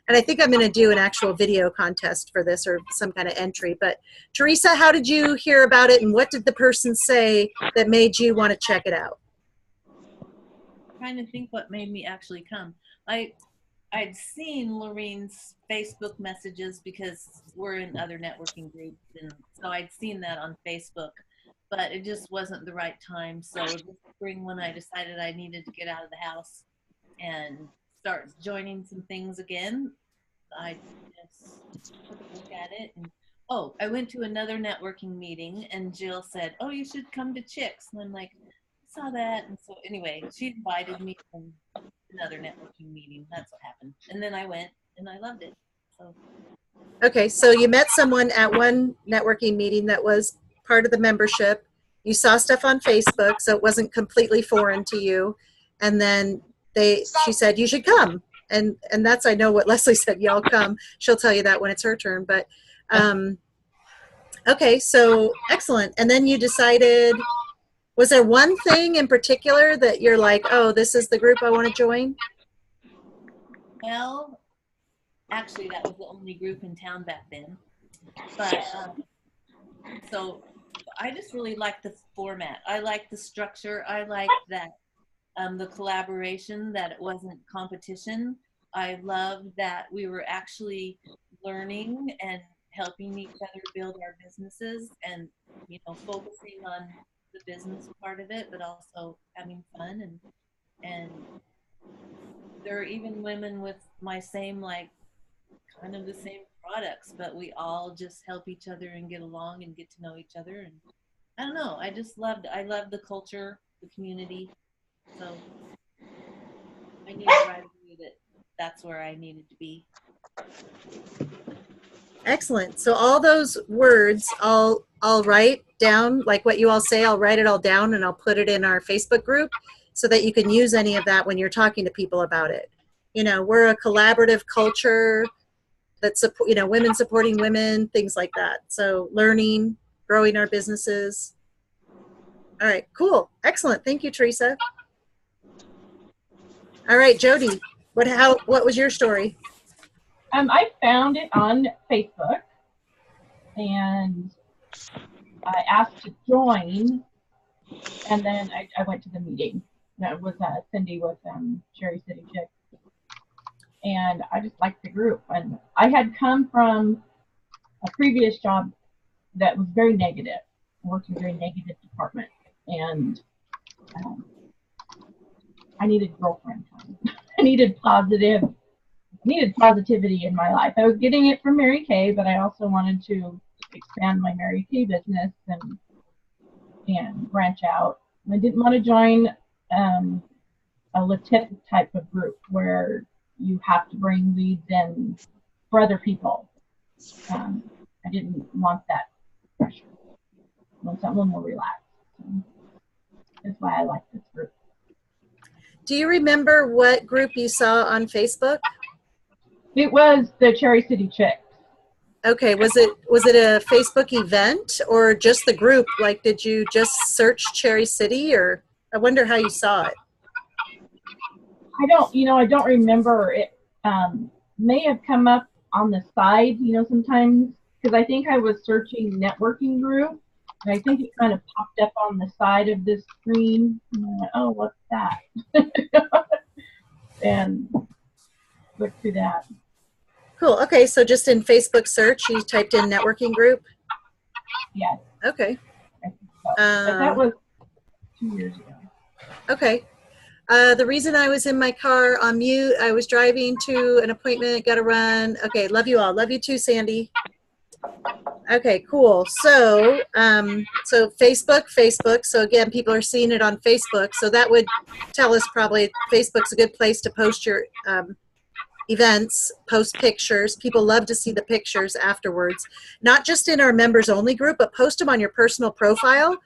And I think I'm going to do an actual video contest for this, or some kind of entry. But Teresa, how did you hear about it, and what did the person say that made you want to check it out? I'm trying to think what made me actually come. I'd seen Lorraine's Facebook messages, because we're in other networking groups, and so I'd seen that on Facebook, but it just wasn't the right time. So this spring, when I decided I needed to get out of the house and start joining some things again, I just took a look at it. And I went to another networking meeting, and Jill said, oh, you should come to Chicks. And I'm like, I saw that. And so anyway, she invited me to another networking meeting. That's what happened. And then I went, and I loved it. So. Okay, so you met someone at one networking meeting that was part of the membership. You saw stuff on Facebook, so it wasn't completely foreign to you. And then she said, you should come. And that's, I know what Leslie said, y'all come. She'll tell you that when it's her turn. But okay, so excellent. And then you decided, was there one thing in particular that you're like, oh, this is the group I want to join? Well, actually, that was the only group in town back then. But so I just really liked the format. I liked the structure. I liked that the collaboration, that it wasn't competition. I loved that we were actually learning and helping each other build our businesses, and focusing on the business part of it, but also having fun. And there are even women with my same kind of the same products, but we all just help each other and get along and get to know each other. And I don't know, I love the culture, the community. So I knew right away that that's where I needed to be. Excellent. So all those words, I'll write down, like what you all say, I'll write it all down and I'll put it in our Facebook group so that you can use any of that when you're talking to people about it. You know, we're a collaborative culture that support, you know, women supporting women, things like that. So learning, growing our businesses. All right, cool. Excellent. Thank you, Teresa. All right, Jody, what was your story? I found it on Facebook, and I asked to join, and then I went to the meeting. That was Cindy with Cherry City Chicks, and I just liked the group. And I had come from a previous job that was very negative, worked in a very negative department, and I needed girlfriend time. I needed positivity in my life. I was getting it from Mary Kay, but I also wanted to expand my Mary Kay business and branch out. I didn't want to join a LaTip type of group where you have to bring leads in for other people. I didn't want that pressure. I want something a little more relaxed. So that's why I like this group. Do you remember what group you saw on Facebook? It was the Cherry City Chicks. Okay, was it a Facebook event or just the group? Like, did you just search Cherry City, or I wonder how you saw it? I don't remember. It may have come up on the side, sometimes, because I think I was searching networking group, and I think it kind of popped up on the side of this screen. And I went, oh, what's that? And looked through that. Cool. Okay, so just in Facebook search, you typed in networking group? Yes. Okay. But that was 2 years ago. Okay. The reason I was in my car on mute, I was driving to an appointment, got to run. Okay, love you all. Love you too, Sandy. Okay, cool. So, so Facebook. So again, people are seeing it on Facebook. So that would tell us probably Facebook's a good place to post your events, post pictures. People love to see the pictures afterwards, not just in our members only group, but post them on your personal profile,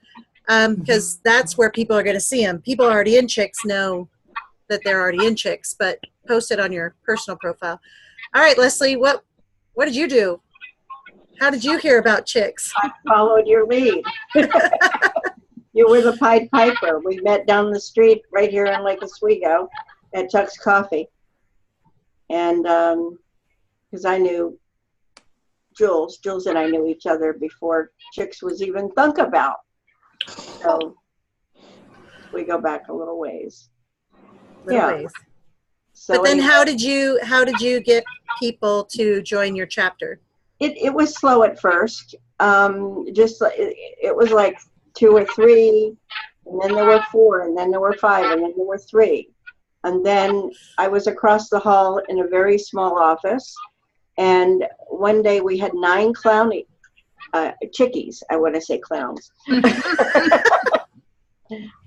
because that's where people are going to see them. People already in Chicks know that they're already in Chicks, but post it on your personal profile. All right, Leslie, what did you do? How did you hear about Chicks? I followed your lead. You were the Pied Piper. We met down the street right here in Lake Oswego at Chuck's Coffee. And because I knew Jules and I knew each other before Chicks was even thunk about. So we go back a little ways. Ways. So but then anyway, how did you get people to join your chapter? it was slow at first. It was like 2 or 3, and then there were 4, and then there were 5, and then there were 3. And then I was across the hall in a very small office, and one day we had 9 chickies. I want to say clowns.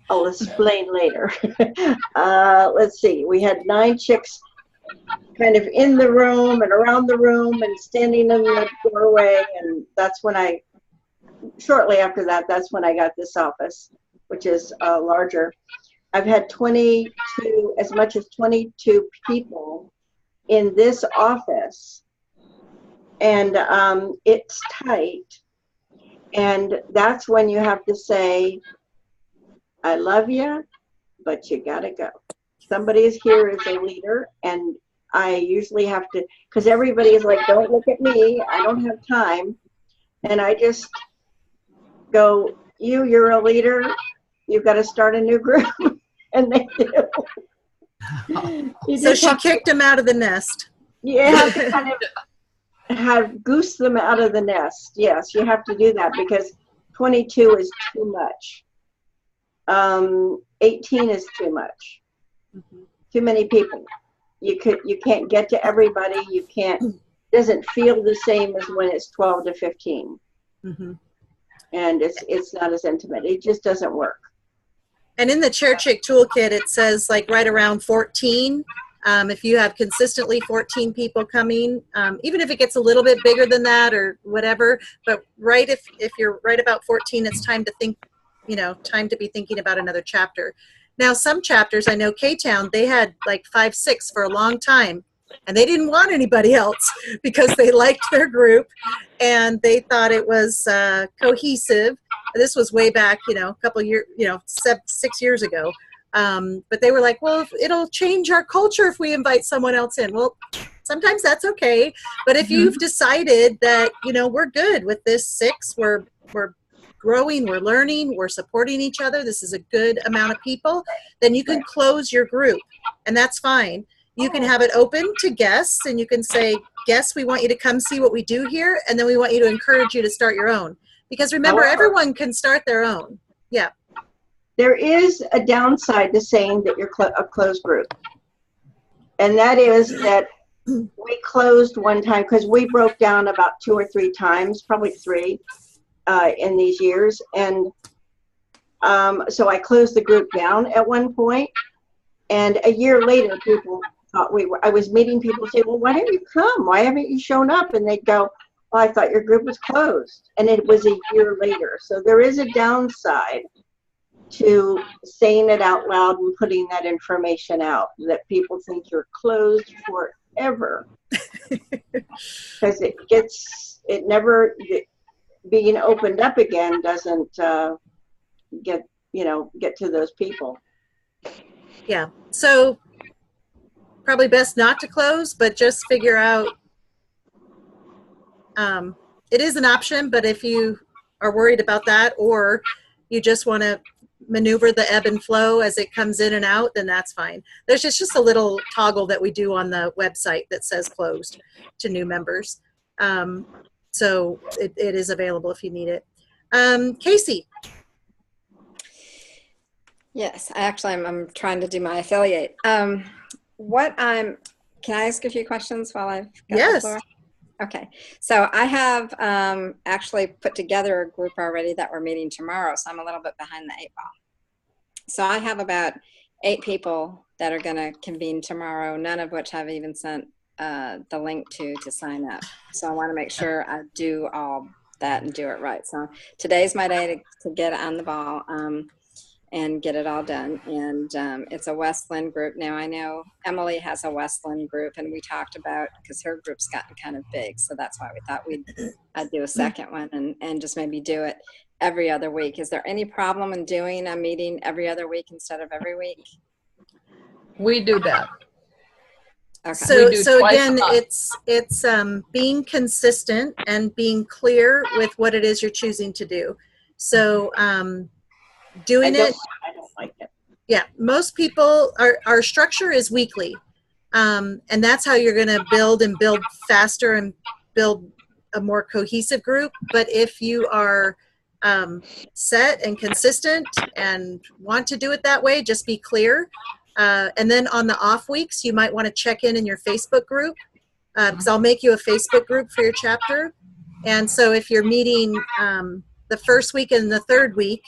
I'll explain later. Let's see. We had 9 chicks kind of in the room and around the room and standing in the doorway, and that's when shortly after that, that's when I got this office, which is larger. I've had as much as 22 people in this office, and it's tight. And that's when you have to say, I love you, but you gotta go. Somebody is here as a leader, and I usually have to, because everybody is like, don't look at me, I don't have time. And I just go, you're a leader, you've got to start a new group. And they do. So she kicked them out of the nest. You have to kind of goose them out of the nest. Yes, you have to do that because 22 is too much. 18 is too much. Too many people. You can't get to everybody. You can't doesn't feel the same as when it's 12 to 15. Mhm. And it's not as intimate. It just doesn't work. And in the Chair Chick Toolkit, it says like right around 14. If you have consistently 14 people coming, even if it gets a little bit bigger than that or whatever, but right if you're right about 14, it's time to think, time to be thinking about another chapter. Now, some chapters, I know K-Town, they had like 5, 6 for a long time, and they didn't want anybody else because they liked their group and they thought it was cohesive. This was way back, a couple years, 6 years ago. But they were like, well, it'll change our culture if we invite someone else in. Well, sometimes that's okay. But if you've decided that, we're good with this 6, we're growing, we're learning, we're supporting each other, this is a good amount of people, then you can close your group, and that's fine. You can have it open to guests, and you can say, guests, we want you to come see what we do here, and then we want you to encourage you to start your own. Because remember, everyone can start their own. Yeah. There is a downside to saying that you're a closed group. And that is that we closed one time because we broke down about 2 or 3 times, probably 3 in these years. And so I closed the group down at one point. And a year later, people thought I was meeting people say, well, why didn't you come? Why haven't you shown up? And they'd go, well, I thought your group was closed. And it was a year later. So there is a downside to saying it out loud and putting that information out, that people think you're closed forever. Because being opened up again doesn't get to those people. Yeah. So probably best not to close, but just figure out, it is an option, but if you are worried about that, or you just want to maneuver the ebb and flow as it comes in and out, then that's fine. There's just a little toggle that we do on the website that says closed to new members. So it is available if you need it. Casey. Yes, I'm trying to do my affiliate. Can I ask a few questions while I've got the floor? Okay, so I have actually put together a group already that we're meeting tomorrow, so I'm a little bit behind the 8 ball. So I have about 8 people that are going to convene tomorrow, none of which I've even sent the link to sign up. So I want to make sure I do all that and do it right. So today's my day to get on the ball and get it all done. And it's a Westland group. Now I know Emily has a Westland group, and we talked about, because her group's gotten kind of big, so that's why we thought I'd do a second one and just maybe do it every other week. Is there any problem in doing a meeting every other week instead of every week? We do that. Okay. So again, it's being consistent and being clear with what it is you're choosing to do. So doing it. I don't like it. Yeah, most people, our structure is weekly, and that's how you're going to build faster and build a more cohesive group. But if you are set and consistent and want to do it that way, just be clear. And then on the off weeks, you might want to check in your Facebook group, because I'll make you a Facebook group for your chapter. And so if you're meeting the first week and the third week,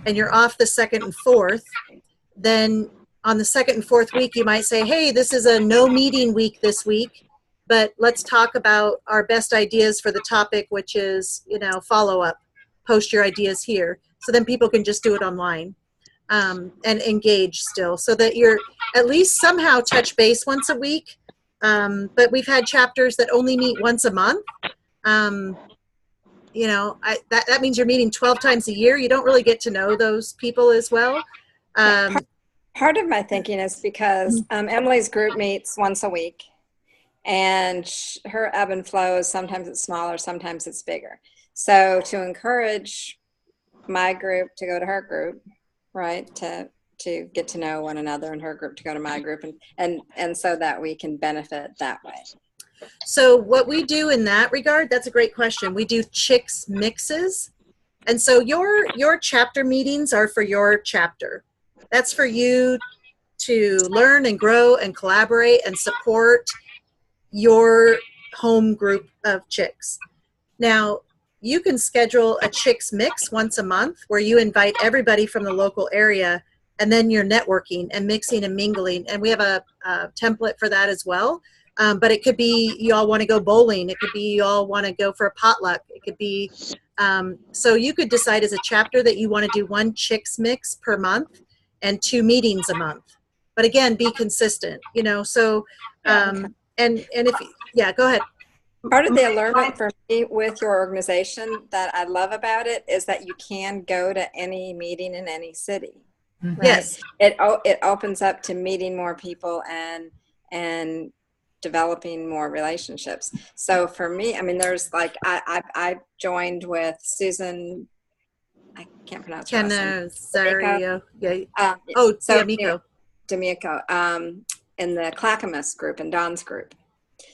and you're off the second and fourth, then on the second and fourth week, you might say, hey, this is a no meeting week this week, but let's talk about our best ideas for the topic, which is, follow-up. Post your ideas here. So then people can just do it online and engage still, so that you're at least somehow touch base once a week. But we've had chapters that only meet once a month. That means you're meeting 12 times a year. You don't really get to know those people as well. Part of my thinking is because Emily's group meets once a week, and her ebb and flows, sometimes it's smaller, sometimes it's bigger. So to encourage my group to go to her group, right, to get to know one another, and her group to go to my group, and so that we can benefit that way. So what we do in that regard, that's a great question. We do Chicks mixes. And so your chapter meetings are for your chapter. That's for you to learn and grow and collaborate and support your home group of chicks. Now, you can schedule a chicks mix once a month where you invite everybody from the local area, and then you're networking and mixing and mingling. And we have a template for that as well. But it could be you all want to go bowling. It could be you all want to go for a potluck. It could be, so you could decide as a chapter that you want to do 1 chicks mix per month and 2 meetings a month. But again, be consistent, you know, so, and if, yeah, go ahead. Part of the allurement for me with your organization that I love about it is that you can go to any meeting in any city. Right? Yes. It opens up to meeting more people and developing more relationships. So for me, I mean, there's like, I joined with Susan, I can't pronounce her last name. D'Amico, in the Clackamas group and Dawn's group.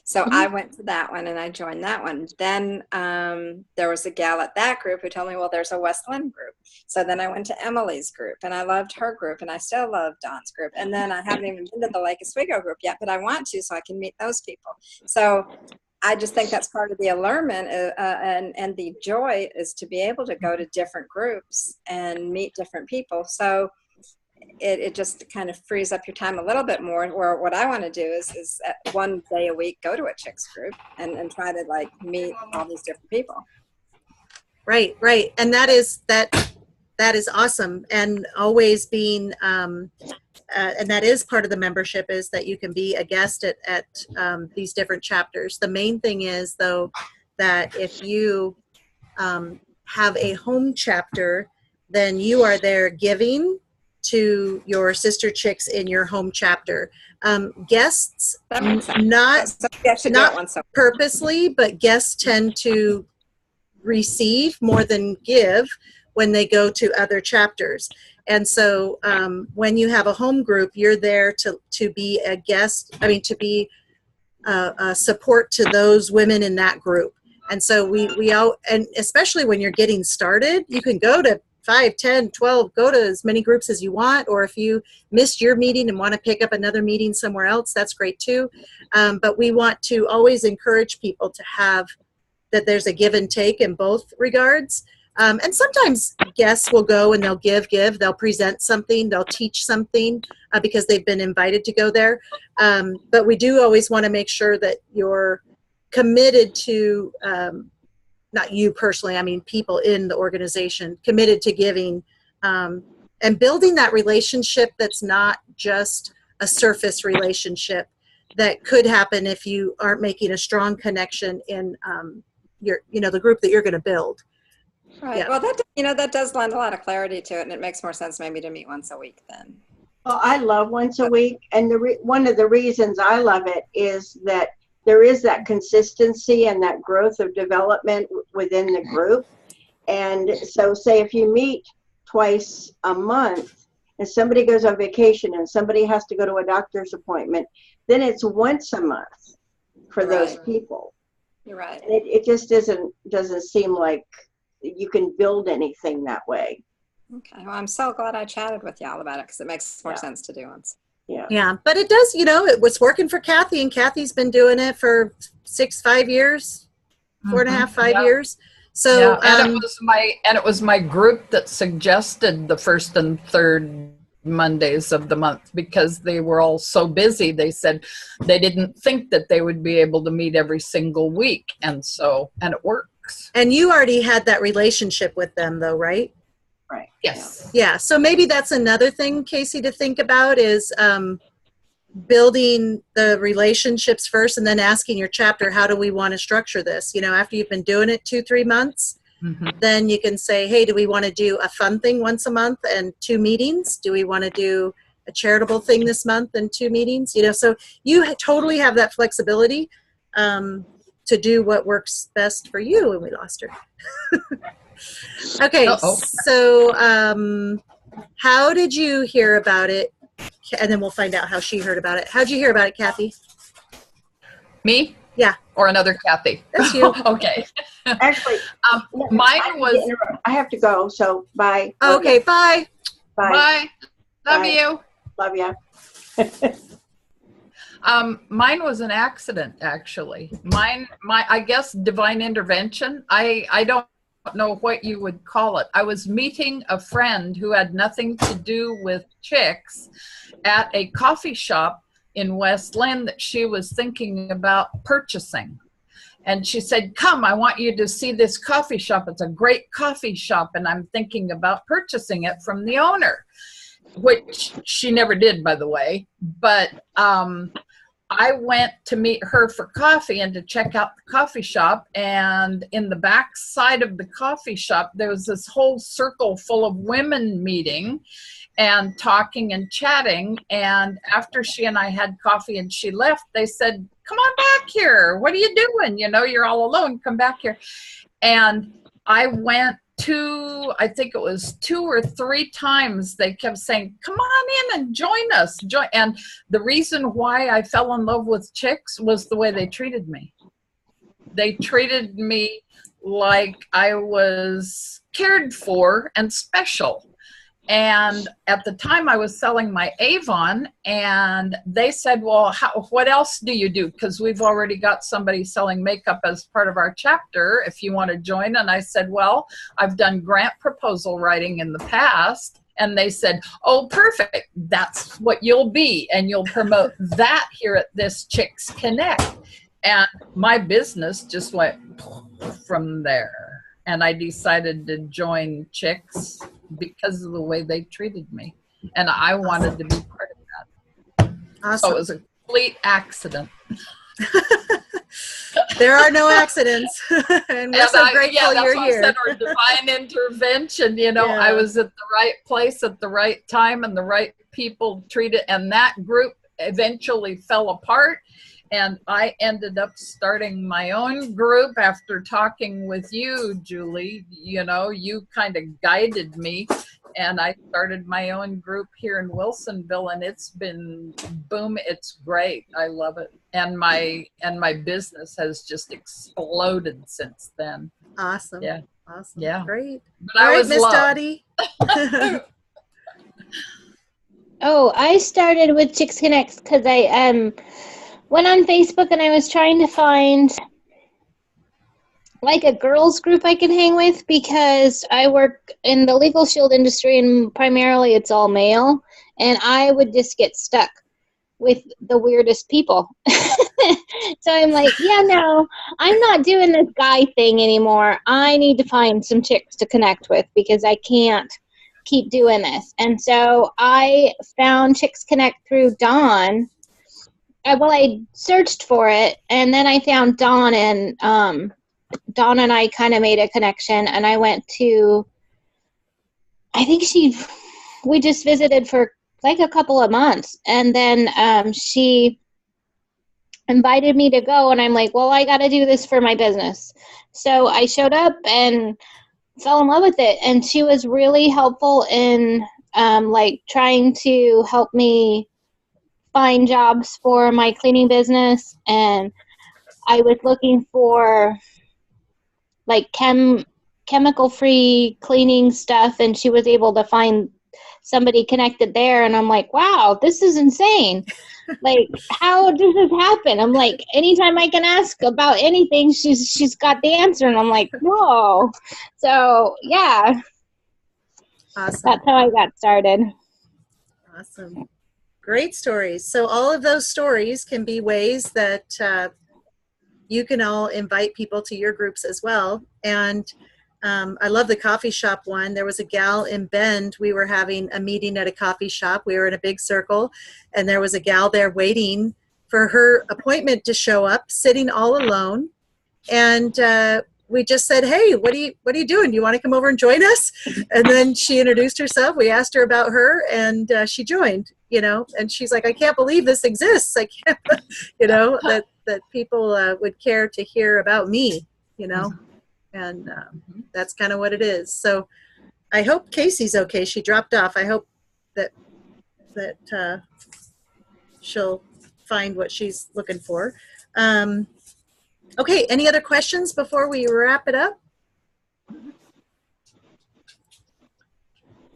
So I went to that one and I joined that one. Then there was a gal at that group who told me, well, there's a West Lynn group. So then I went to Emily's group and I loved her group and I still love Dawn's group. And then I haven't even been to the Lake Oswego group yet, but I want to so I can meet those people. So I just think that's part of the allurement and the joy is to be able to go to different groups and meet different people. So it just kind of frees up your time a little bit more, where what I want to do is 1 day a week go to a chicks group and try to like meet all these different people. Right. And that is awesome. And always being, and that is part of the membership, is that you can be a guest at these different chapters. The main thing is, though, that if you have a home chapter, then you are there giving to your sister chicks in your home chapter. Guests, not purposely, but guests tend to receive more than give when they go to other chapters. And so when you have a home group, you're there to be a guest, to be a support to those women in that group. And so we all, and especially when you're getting started, you can go to 5, 10, 12, go to as many groups as you want, or if you missed your meeting and want to pick up another meeting somewhere else, that's great too. But we want to always encourage people to have that there's a give and take in both regards. And sometimes guests will go and they'll give, they'll present something, they'll teach something because they've been invited to go there. But we do always want to make sure that you're committed to, not you personally, people in the organization, committed to giving and building that relationship that's not just a surface relationship that could happen if you aren't making a strong connection in the group that you're going to build. Right. Yeah. Well, that does lend a lot of clarity to it, and it makes more sense maybe to meet once a week then. Well, I love once a week, and one of the reasons I love it is that there is that consistency and that growth of development within the group. And so say if you meet twice a month and somebody goes on vacation and somebody has to go to a doctor's appointment, then it's once a month for those people. You're right. It just doesn't seem like you can build anything that way. Okay. Well, I'm so glad I chatted with y'all about it because it makes more sense to do once. Yeah, but it does, it was working for Kathy, and Kathy's been doing it for 5 years, 4.5, 5 years. So, and it was my group that suggested the first and third Mondays of the month because they were all so busy. They said they didn't think that they would be able to meet every single week, and it works. And you already had that relationship with them, though, right? Right. Yes. Yeah. So maybe that's another thing, Casey, to think about is building the relationships first and then asking your chapter, how do we want to structure this? After you've been doing it 2-3 months, then you can say, hey, do we want to do a fun thing once a month and 2 meetings? Do we want to do a charitable thing this month and 2 meetings? So you totally have that flexibility to do what works best for you. And we lost her. Okay, so how did you hear about it? And then we'll find out how she heard about it. How'd you hear about it, Kathy? Me? Yeah. Or another Kathy? That's you. Okay. Actually, mine was... I have to go, so bye. Okay, bye. Bye. Love you. Love ya. Mine was an accident, actually. I guess divine intervention. I don't know what you would call it. I was meeting a friend who had nothing to do with chicks at a coffee shop in West Lynn that she was thinking about purchasing. And she said, come, I want you to see this coffee shop. It's a great coffee shop, and I'm thinking about purchasing it from the owner, which she never did, by the way. But I went to meet her for coffee and to check out the coffee shop. And in the back side of the coffee shop, there was this whole circle full of women meeting and talking and chatting. And after she and I had coffee and she left, they said, come on back here. What are you doing? You know, you're all alone. Come back here. And I went to, I think it was 2 or 3 times, they kept saying, come on in and join us. And the reason why I fell in love with chicks was the way they treated me. They treated me like I was cared for and special. And at the time I was selling my Avon, and they said, well, what else do you do? Because we've already got somebody selling makeup as part of our chapter, if you want to join. And I said, well, I've done grant proposal writing in the past. And they said, oh, perfect. That's what you'll be. And you'll promote that here at this Chicks Connect. And my business just went from there. And I decided to join Chicks because of the way they treated me. And I wanted to be part of that. Awesome. So it was a complete accident. There are no accidents. And we're so grateful you're here. Said, or divine intervention. You know, I was at the right place at the right time, and the right people treated, and that group eventually fell apart. And I ended up starting my own group after talking with you, Julie. You know, you kind of guided me, and I started my own group here in Wilsonville, and it's been boom. It's great. I love it. And my business has just exploded since then. Awesome. Yeah. Awesome. Yeah. Great. But All I right, was Miss loved. Dottie. Oh, I started with Chicks Connect because I went on Facebook and I was trying to find like a girls group I could hang with, because I work in the legal shield industry and primarily it's all male, and I would just get stuck with the weirdest people. So I'm like, yeah, no, I'm not doing this guy thing anymore. I need to find some chicks to connect with because I can't keep doing this. And so I found Chicks Connect through Dawn. I searched for it, and then I found Dawn, and Dawn and I kind of made a connection, and I went to, I think we just visited for like a couple of months, and then she invited me to go, and I'm like, well, I got to do this for my business. So I showed up and fell in love with it, and she was really helpful in like trying to help me find jobs for my cleaning business, and I was looking for like chemical-free cleaning stuff, and she was able to find somebody connected there, and I'm like, wow, this is insane. Like, how does this happen? I'm like, anytime I can ask about anything, she's got the answer, and I'm like, whoa. So yeah, Awesome. that's how I got started. Awesome. Great stories. So all of those stories can be ways that you can all invite people to your groups as well. And I love the coffee shop one. There was a gal in Bend. We were having a meeting at a coffee shop. We were in a big circle, and there was a gal there waiting for her appointment to show up, sitting all alone. And we just said, hey, what are you doing? Do you want to come over and join us? And then she introduced herself. We asked her about her, and she joined, you know, and she's like, I can't believe this exists. I can't, you know, that people would care to hear about me, you know, and that's kind of what it is. So I hope Casey's okay. She dropped off. I hope that she'll find what she's looking for. Okay, any other questions before we wrap it up?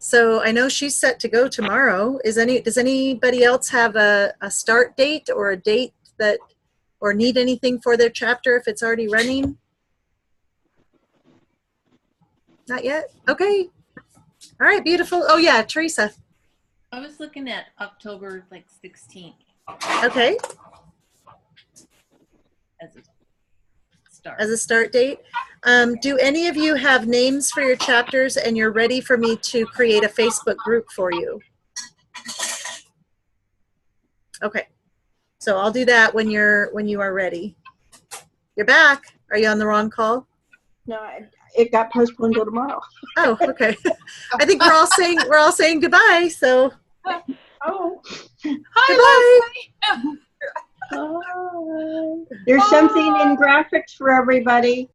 So I know she's set to go tomorrow. Does anybody else have a start date or a date that, or need anything for their chapter if it's already running? Not yet? Okay. All right, beautiful. Oh yeah, Teresa. I was looking at October like 16th Okay, as a start. as a start date. Do any of you have names for your chapters and you're ready for me to create a Facebook group for you? Okay, so I'll do that when you are ready. You're back. Are you on the wrong call? No, it got postponed till tomorrow. Oh, okay. I think we're all saying goodbye. So Oh. goodbye. There's something in graphics for everybody.